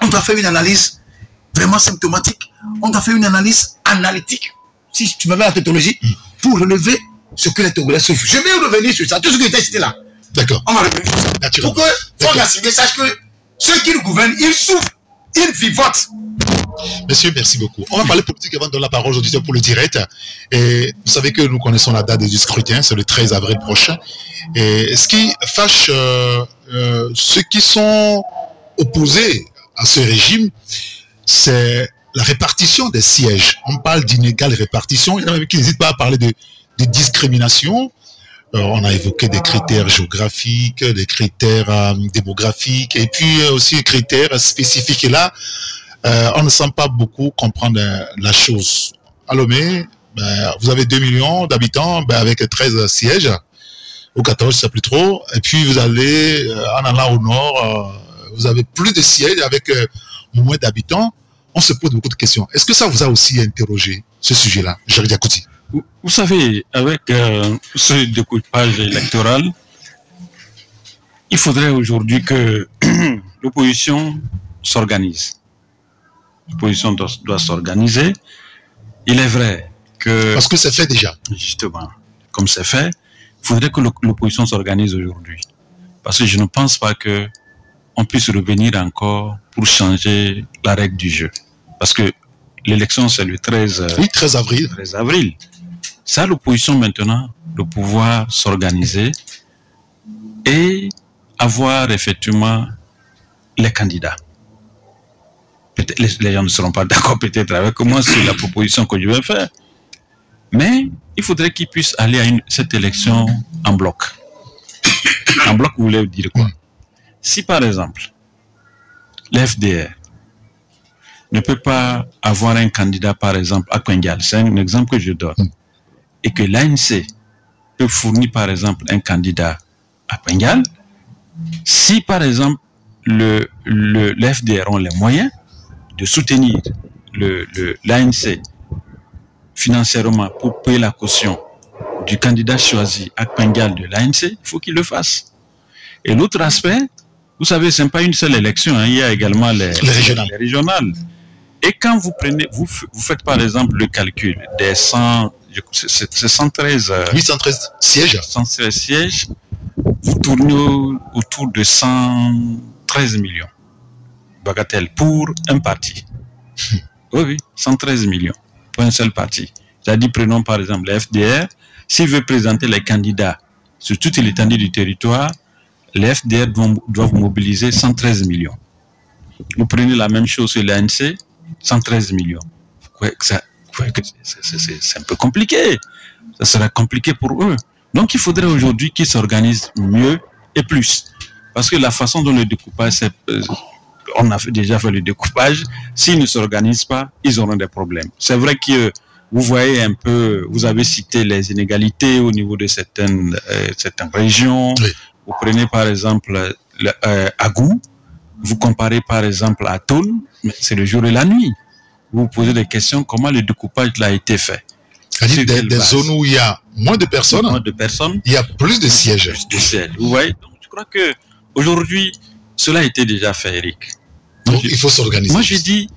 On doit faire une analyse vraiment symptomatique. On doit faire une analyse analytique, si tu me mets la tautologie, pour relever ce que les Togolais souffrent. Je vais revenir sur ça. Tout ce qui était cité là. D'accord. On va revenir sur ça. Pour que Franck Assimié sache que ceux qui nous gouvernent, ils souffrent, ils vivotent. Monsieur, merci beaucoup. On va parler politique avant de donner la parole aujourd'hui pour le direct. Et vous savez que nous connaissons la date du scrutin, c'est le 13 avril prochain. Et ce qui fâche ceux qui sont opposés à ce régime, c'est la répartition des sièges. On parle d'inégale répartition. Il y en a même qui n'hésitent pas à parler de discrimination. On a évoqué des critères géographiques, des critères démographiques et puis aussi des critères spécifiques. Et là, on ne semble pas beaucoup comprendre la chose. À Lomé, vous avez 2 millions d'habitants avec 13 sièges. Au 14, je ne sais plus trop. Et puis vous allez, en allant au nord, vous avez plus de sièges avec moins d'habitants. On se pose beaucoup de questions. Est-ce que ça vous a aussi interrogé, ce sujet-là, Jerry Diakouti? Vous savez, avec ce découpage électoral, il faudrait aujourd'hui que l'opposition s'organise. L'opposition doit s'organiser. Il est vrai que... Parce que c'est fait déjà. Justement, comme c'est fait, il faudrait que l'opposition s'organise aujourd'hui. Parce que je ne pense pas qu'on puisse revenir encore pour changer la règle du jeu. Parce que l'élection, c'est le 13 avril. 13 avril. C'est à l'opposition maintenant de pouvoir s'organiser et avoir effectivement les candidats. Peut-être les gens ne seront pas d'accord peut-être avec moi sur la proposition que je vais faire. Mais il faudrait qu'ils puissent aller à cette élection en bloc. En bloc, vous voulez dire quoi? Si par exemple, l'FDR ne peut pas avoir un candidat par exemple à Kwengal, c'est un exemple que je donne, et que l'ANC peut fournir par exemple un candidat à Kwengal, si par exemple l'FDR ont les moyens de soutenir l'ANC financièrement pour payer la caution du candidat choisi à Kwengal de l'ANC, il faut qu'il le fasse. Et l'autre aspect, vous savez, ce n'est pas une seule élection, hein, il y a également les régionales. Et quand vous prenez, vous faites par exemple le calcul des 113 sièges. 113 sièges, vous tournez autour de 113 millions. Bagatelle pour un parti. Oui, 113 millions pour un seul parti. C'est-à-dire, prenons par exemple la FDR, s'il veut présenter les candidats sur toute l'étendue du territoire, les FDR doivent mobiliser 113 millions. Vous prenez la même chose sur l'ANC, 113 millions. c'est un peu compliqué. Ça sera compliqué pour eux. Donc il faudrait aujourd'hui qu'ils s'organisent mieux et plus. Parce que la façon dont le découpage, on a déjà fait le découpage, s'ils ne s'organisent pas, ils auront des problèmes. C'est vrai que vous voyez un peu, vous avez cité les inégalités au niveau de certaines régions. Oui. Vous prenez par exemple Agou, vous comparez par exemple à Tone, mais c'est le jour et la nuit. Vous vous posez des questions, comment le découpage a été fait? Des zones où il y a moins de personnes, il y a plus de sièges. Vous voyez, donc je crois que aujourd'hui, cela a été déjà fait, Eric. Donc il faut s'organiser. Moi je dis,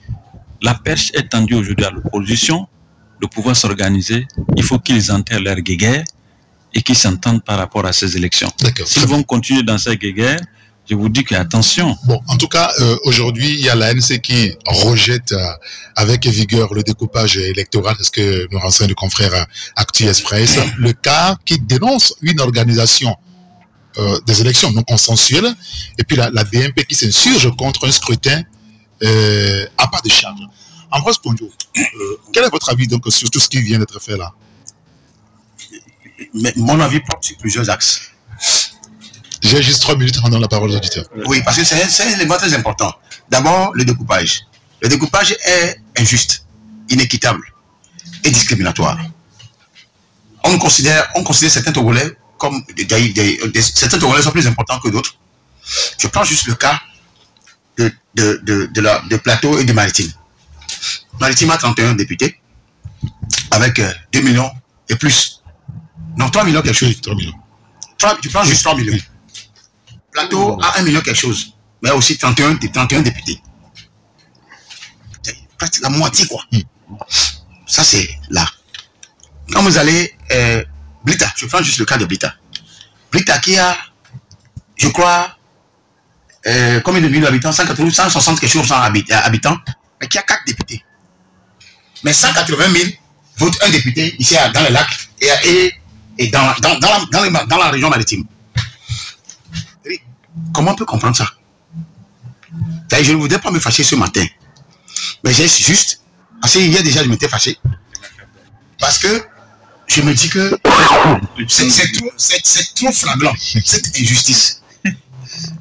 la perche est tendue aujourd'hui à l'opposition, de pouvoir s'organiser. Il faut qu'ils enterrent leur guéguerre et qu'ils s'entendent par rapport à ces élections. S'ils vont continuer dans ces guéguerres, je vous dis que attention. Bon, en tout cas, aujourd'hui, il y a l'ANC qui rejette avec vigueur le découpage électoral, c'est ce que nous renseigne le confrère Actu Express. Le cas qui dénonce une organisation des élections non consensuelles, et puis la BNP qui s'insurge contre un scrutin à pas de charge. Ambroise Ponjo, quel est votre avis donc sur tout ce qui vient d'être fait là? Mais mon avis porte sur plusieurs axes. J'ai juste 3 minutes en donnant la parole aux auditeurs. Oui, parce que c'est un élément très important. D'abord, le découpage. Le découpage est injuste, inéquitable et discriminatoire. On considère certains Togolais comme certains Togolais sont plus importants que d'autres. Je prends juste le cas de Plateau et de Maritime. Maritime a 31 députés avec 2 millions et plus. Non, 3 millions quelque chose. 3 millions. Tu prends juste 3 millions. Plateau a 1 million quelque chose, mais aussi 31 députés. C'est presque la moitié, quoi. Ça, c'est là. Quand vous allez, Blita, je prends juste le cas de Blita. Blita qui a, je crois, combien de millions d'habitants? 160 quelque chose habitants, mais qui a 4 députés. Mais 180 000 votent un député ici dans le lac et dans la région maritime. Comment on peut comprendre ça? Je ne voudrais pas me fâcher ce matin. Mais j'ai juste, parce qu'hier déjà je m'étais fâché. Parce que je me dis que c'est trop flagrant, cette injustice.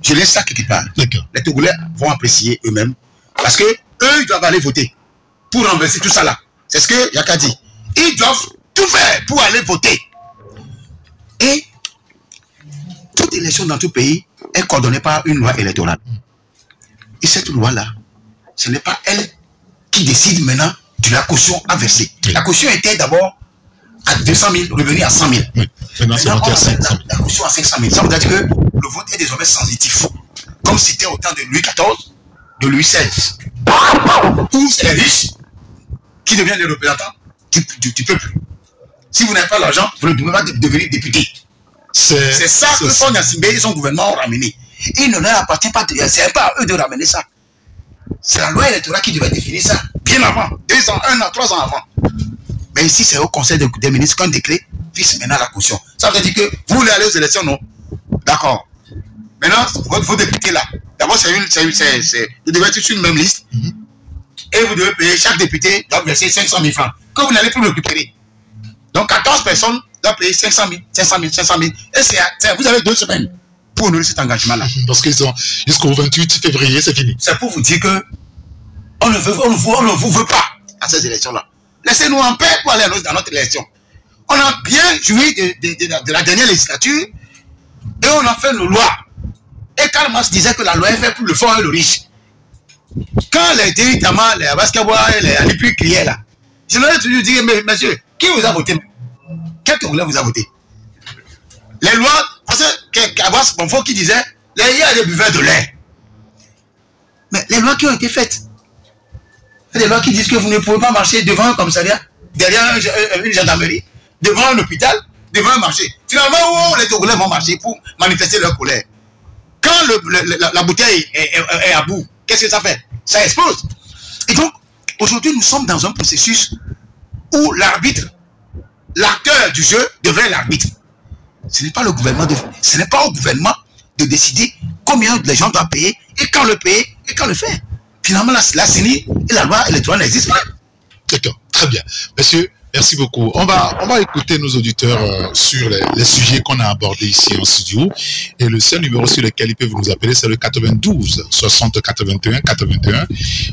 Je laisse ça quelque part. Les Togolais vont apprécier eux-mêmes. Parce que eux, ils doivent aller voter pour renverser tout ça là. C'est ce que Yaka dit. Ils doivent tout faire pour aller voter. Et toute élection dans tout pays est coordonnée par une loi électorale. Et cette loi-là, ce n'est pas elle qui décide maintenant de la caution à verser. La caution était d'abord à 200 000, revenue à 100 000. Maintenant, on a la caution à 500 000. Ça veut dire que le vote est désormais sensitif. Comme c'était au temps de Louis XIV, de Louis XVI. Où c'est les riches qui deviennent les représentants du peuple. Si vous n'avez pas l'argent, vous ne pouvez pas devenir député. C'est ça que Sonia Simbé et son gouvernement ont ramené. Il ne leur appartient pas, c'est pas à eux de ramener ça. C'est la loi électorale qui devait définir ça bien avant, 2 ans, 1 an, 3 ans avant. Mais ici, c'est au Conseil des ministres qu'un décret fixe maintenant la caution. Ça veut dire que vous voulez aller aux élections, non? D'accord. Maintenant, vos députés là, d'abord, vous devez être sur une même liste. Et vous devez payer, chaque député doit verser 500 000 francs. Que vous n'allez plus le récupérer. Donc 14 personnes doivent payer 500 000. Et vous avez 2 semaines pour honorer cet engagement-là. Parce qu'ils sont jusqu'au 28 février, c'est fini. C'est pour vous dire que on ne vous veut pas à ces élections-là. Laissez-nous en paix pour aller dans notre élection. On a bien joui de la dernière législature et on a fait nos lois. Et Karl Marx disait que la loi est faite pour le fort et le riche. Quand les Tama, les Abaskawa et les Alipi criaient là, je leur ai toujours dit, mais monsieur, qui vous a voté? Quel Togolais vous a voté? Les lois, parce que Abbas Bonfo qui disait, il y a des buveurs de lait. Mais les lois qui ont été faites, il y a des lois qui disent que vous ne pouvez pas marcher devant un commissariat, derrière une gendarmerie, devant un hôpital, devant un marché. Finalement, où les Togolais vont marcher pour manifester leur colère? Quand la bouteille est à bout, qu'est-ce que ça fait? Ça explose. Et donc, aujourd'hui, nous sommes dans un processus où l'arbitre, l'acteur du jeu devrait l'arbitre. Ce n'est pas le gouvernement, ce n'est pas au gouvernement de décider combien les gens doivent payer et quand le payer et quand le faire. Finalement, la CENI et la loi électorale n'existent pas. D'accord. Très bien. Monsieur, merci beaucoup. On va écouter nos auditeurs sur les sujets qu'on a abordés ici en studio. Et le seul numéro sur lequel ils peuvent nous appeler, c'est le 92 60 81 81.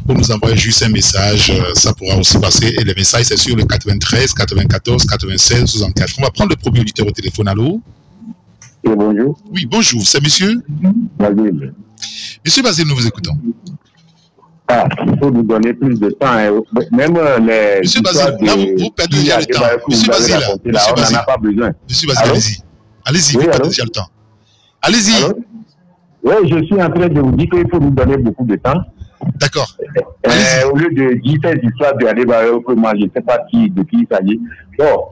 Pour nous envoyer juste un message, ça pourra aussi passer. Et le message, c'est sur le 93 94 96 64. On va prendre le premier auditeur au téléphone. Allô? Oui, bonjour. Oui, bonjour. C'est monsieur Basile. Monsieur Basile, nous vous écoutons. Ah, il faut nous donner plus de temps. Hein. Même les. Monsieur Basile, là, vous perdez déjà le temps. Monsieur Basile, on n'en a pas besoin. Monsieur Basile, allez-y. Allez-y, oui, vous perdez déjà le temps. Allez-y. Oui, je suis en train de vous dire qu'il faut nous donner beaucoup de temps. D'accord. Au lieu de dire cette histoire de Adebayo, moi, je ne sais pas de qui il s'agit. Bon,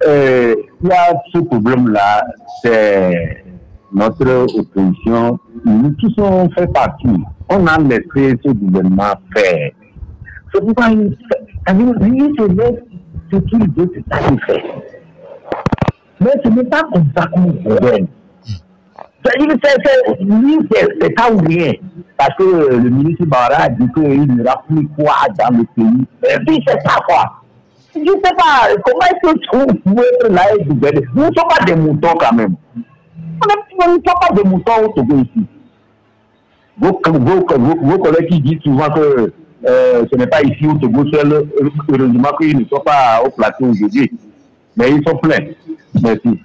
il y a ce problème-là, c'est notre opposition. Nous tous on fait partie. On a laissé ce gouvernement faire. C'est pourquoi il se laisse ce qu'il veut, c'est ça qu'il fait. Mais ce n'est pas comme ça qu'on gouverne. C'est pas ou rien. Parce que le ministre Barra a dit qu'il n'y aura plus quoi dans le pays. Et puis c'est ça quoi. Je ne sais pas comment est-ce que vous pouvez être là et gouverner. Nous ne sommes pas des moutons quand même. On ne sommes pas des moutons au Togo ici. Vos collègues qui disent souvent que ce n'est pas ici au Togo seul, heureusement qu'ils ne sont pas au plateau aujourd'hui. Mais ils sont pleins. Merci.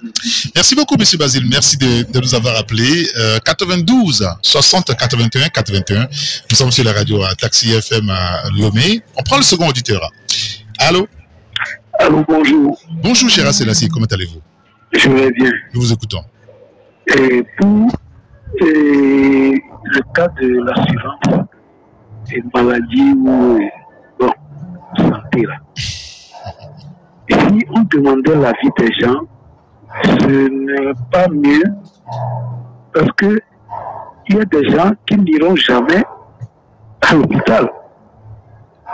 Merci beaucoup, M. Basile. Merci de nous avoir appelés. 92 60 81 81. Nous sommes sur la radio à Taxi FM à Lomé. On prend le second auditeur. Allô? Allô, bonjour. Bonjour, cher Selassie. Comment allez-vous? Je vais bien. Nous vous écoutons. Et pour le cas de l'assurance, c'est une maladie ou santé là. Si on demandait l'avis des gens, ce n'est pas mieux parce que il y a des gens qui n'iront jamais à l'hôpital.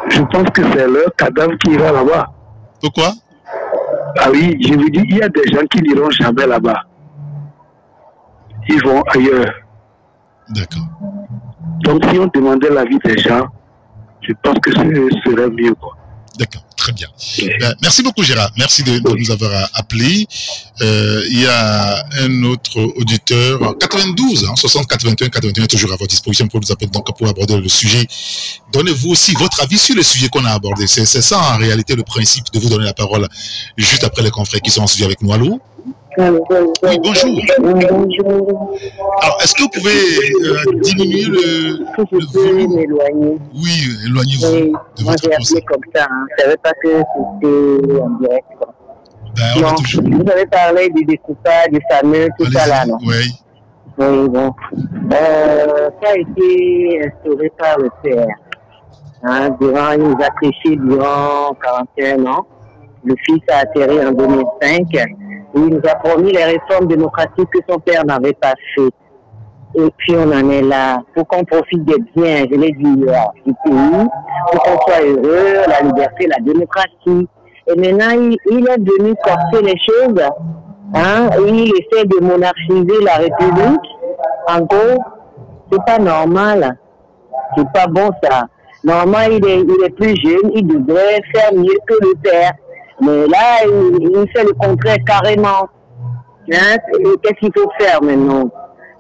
Je pense que c'est leur cadavre qui ira là-bas. Pourquoi? Ah oui, je vous dis, il y a des gens qui n'iront jamais là-bas. Ils vont ailleurs. D'accord. Donc si on demandait l'avis des gens, je pense que ce serait mieux, quoi. D'accord, très bien. Merci beaucoup, Gérard. Merci de nous avoir appelés. Il y a un autre auditeur, 92, 60 81 81, toujours à votre disposition pour nous appeler, donc pour aborder le sujet. Donnez-vous aussi votre avis sur le sujet qu'on a abordé. C'est ça, en réalité, le principe de vous donner la parole juste après les confrères qui sont en studio avec nous. Allô? Oui, bonjour. Bonjour. Alors, est-ce que vous pouvez diminuer le volume? M'éloigner. Oui, éloignez-vous Oui, de moi votre j'ai poste. appelé comme ça. Hein. Je ne savais pas que c'était en direct. Quoi. On Non, va toujours... vous avez parlé du découpage, du fameux, tout ça là, non? Oui. Oui, bon. Ça a été instauré par le CR. Hein, il nous a triché durant 41 ans. Le fils a atterri en 2005. Il nous a promis les réformes démocratiques que son père n'avait pas fait. Et puis on en est là. Pour qu'on profite des biens, je l'ai dit, du pays, pour qu'on soit heureux, la liberté, la démocratie. Et maintenant, il est venu corser les choses. Hein, il essaie de monarchiser la République. En gros, c'est pas normal. C'est pas bon ça. Normalement, il est plus jeune, il devrait faire mieux que le père. Mais là, il fait le contraire carrément. Hein? Qu'est-ce qu'il faut faire maintenant?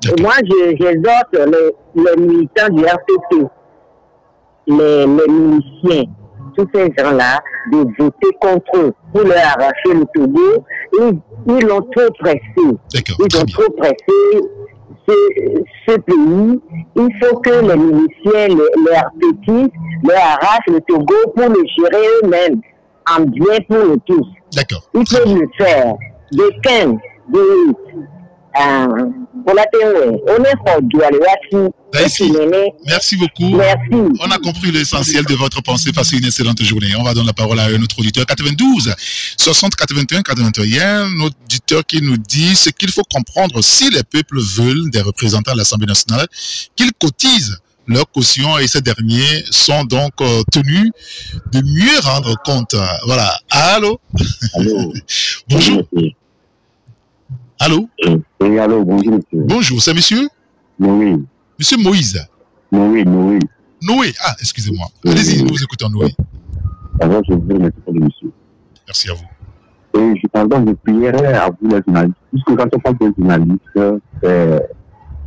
Et moi, j'exhorte les militants du RPP, les miliciens, tous ces gens-là, de voter contre eux pour leur arracher le Togo. Ils l'ont trop pressé. Ils ont trop pressé ce pays. Il faut que les miliciens, les RPP, leur arrachent le Togo pour le gérer eux-mêmes. En bien pour nous tous. D'accord. Ils peuvent le faire. De 15, de pour la théorie. On est fort du Merci beaucoup. Merci. On a compris l'essentiel de votre pensée. Passez une excellente journée. On va donner la parole à un autre auditeur. 92 60 81 81. Il y a un auditeur qui nous dit ce qu'il faut comprendre si les peuples veulent des représentants à l'Assemblée nationale, qu'ils cotisent leur caution et ces derniers sont donc tenus de mieux rendre compte. Voilà. Allô? Allô? Bonjour. Allô? Oui, allô, bonjour, monsieur. Bonjour, c'est monsieur? Noé. Monsieur Moïse. Noé. Noé. Ah, excusez-moi. Allez-y, nous vous écoutons, Noé. Alors, je vous remercie pour l'émission. Merci à vous. Et je prierai à vous les journalistes, puisque quand on parle de journalistes, c'est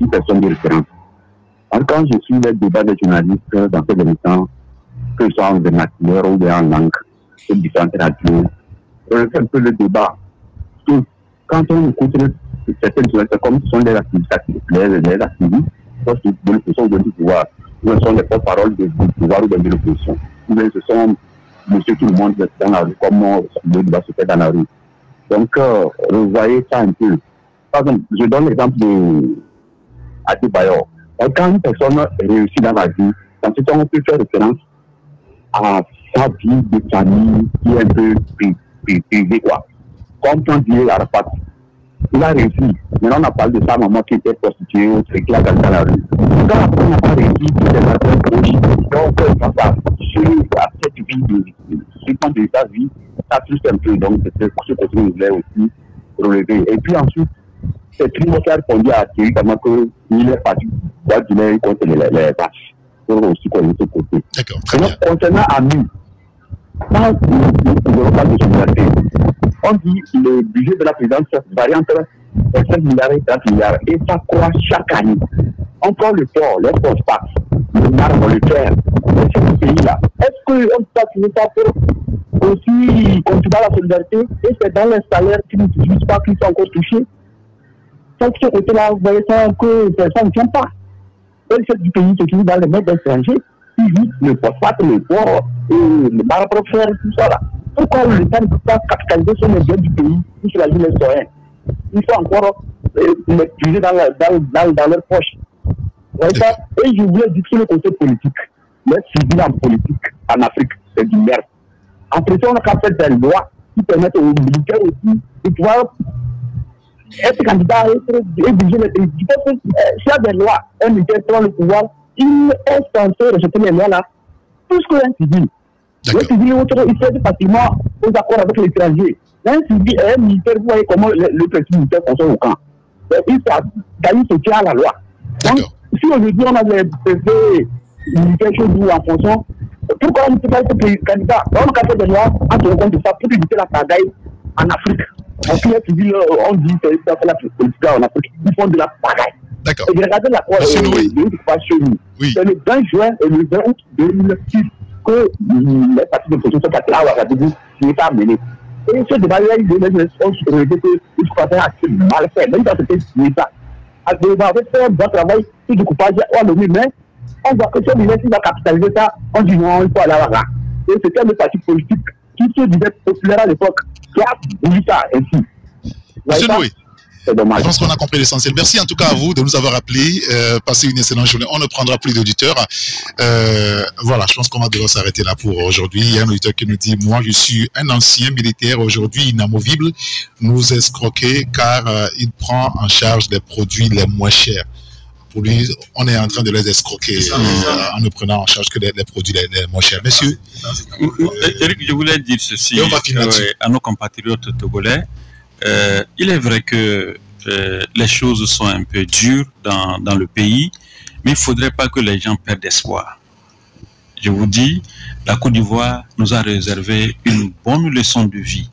une personne de référence. Alors, quand je suis les débats des journalistes dans ces émissions, que ce soit en vernacular ou en langue, sur différentes radios, on fait un peu le débat. Parce que quand on écoute certaines journalistes, comme ce sont les activistes, les activistes, parce que de l'opposition ou du pouvoir, ou ce sont les porte-paroles du pouvoir ou de l'opposition, ou ce sont monsieur tout le monde dans la rue, comment le débat se fait dans la rue. Donc, vous voyez ça un peu. Par exemple, je donne l'exemple de Adebayor. Quand une personne réussit dans la vie, quand on peut faire référence à sa vie de famille qui est un peu privée, quoi. Comme on dit Arafat, il a réussi. Maintenant, on a parlé de sa maman qui était prostituée, qui a gagné dans la rue. Quand la personne n'a pas réussi, il est assez proche. Donc, ça, à cette vie de sa vie, ça touche un peu. Donc, c'est pour ce côté que je voulais aussi relever. Et puis ensuite, c'est Primo qui a répondu à Thierry comment qu'il est parti contre les vaches. Pour aussi connaître ce côté. D'accord, très bien. Concernant Ami, quand on parle de solidarité, on dit que le budget de la présidence varie entre 5 milliards et 30 milliards. Et ça croît chaque année. Encore le port, les post-pax, le marbre, le fer, ce pays-là. Est-ce qu'on peut pas finir ça pour aussi continuer la solidarité? Et c'est dans les salaires qui n'utilisent pas, qui sont encore touchés. Ça, ce côté-là, vous voyez ça, que ça ne tient pas. Et le chef du pays se trouve dans les mains d'étrangers, qui vit le phosphate, le port, le marbre fer, tout ça là. Pourquoi l'État ne peut pas capitaliser sur les biens du pays ou sur la vie des citoyens? Il faut encore les puiser dans leur poche. Et je voulais dire sur le côté politique. Les civils en politique en Afrique, c'est du merde. Après ça, on a qu'à faire des lois qui permettent aux militaires aussi de pouvoir être candidat et diriger les pays. S'il y a des lois, un militaire prend le pouvoir, il est censé rejeter les lois là, plus qu'un civil. Le civil, il fait facilement aux accords avec l'étranger. Un civil et un militaire, vous voyez comment le petit militaire fonctionne au camp. Il se tient à la loi. Donc, si aujourd'hui on a des PV militaires chez nous en fonction, pourquoi on ne peut pas être candidat? On a fait des lois en tenant compte de ça pour éviter la pagaille en Afrique. Parce que les civils, on dit que c'est la politique en Afrique, ils font de la pagaille. D'accord. Et j'ai regardé l'accord chez nous. C'est le 20 juin et le 20 août 2006 que les partis de position sont là à la République qui n'est pas amené. Et ce débat-là, il y a une réponse sur le fait qu'il faut faire un acte mal fait. Même dans ce pays, ça. On va faire un bon travail sur le coupage à l'ONU, mais on voit que ce ministre va capitaliser ça, on dit non, il faut aller là-bas. Et c'était le parti politique qui se disait populaire à l'époque, qui a voulu ça ainsi. Monsieur Noé, c'est dommage. je pense qu'on a compris l'essentiel. Merci en tout cas à vous de nous avoir appelés. Passez une excellente journée. On ne prendra plus d'auditeurs. Voilà, je pense qu'on va devoir s'arrêter là pour aujourd'hui. Il y a un auditeur qui nous dit, moi je suis un ancien militaire, aujourd'hui inamovible, nous escroquer car il prend en charge les produits les moins chers. Pour lui, on est en train de les escroquer en ne prenant en charge que les produits les moins chers. Monsieur Eric, je voulais dire ceci à nos compatriotes togolais. Il est vrai que les choses sont un peu dures dans le pays, mais il ne faudrait pas que les gens perdent espoir. Je vous dis, la Côte d'Ivoire nous a réservé une bonne leçon de vie.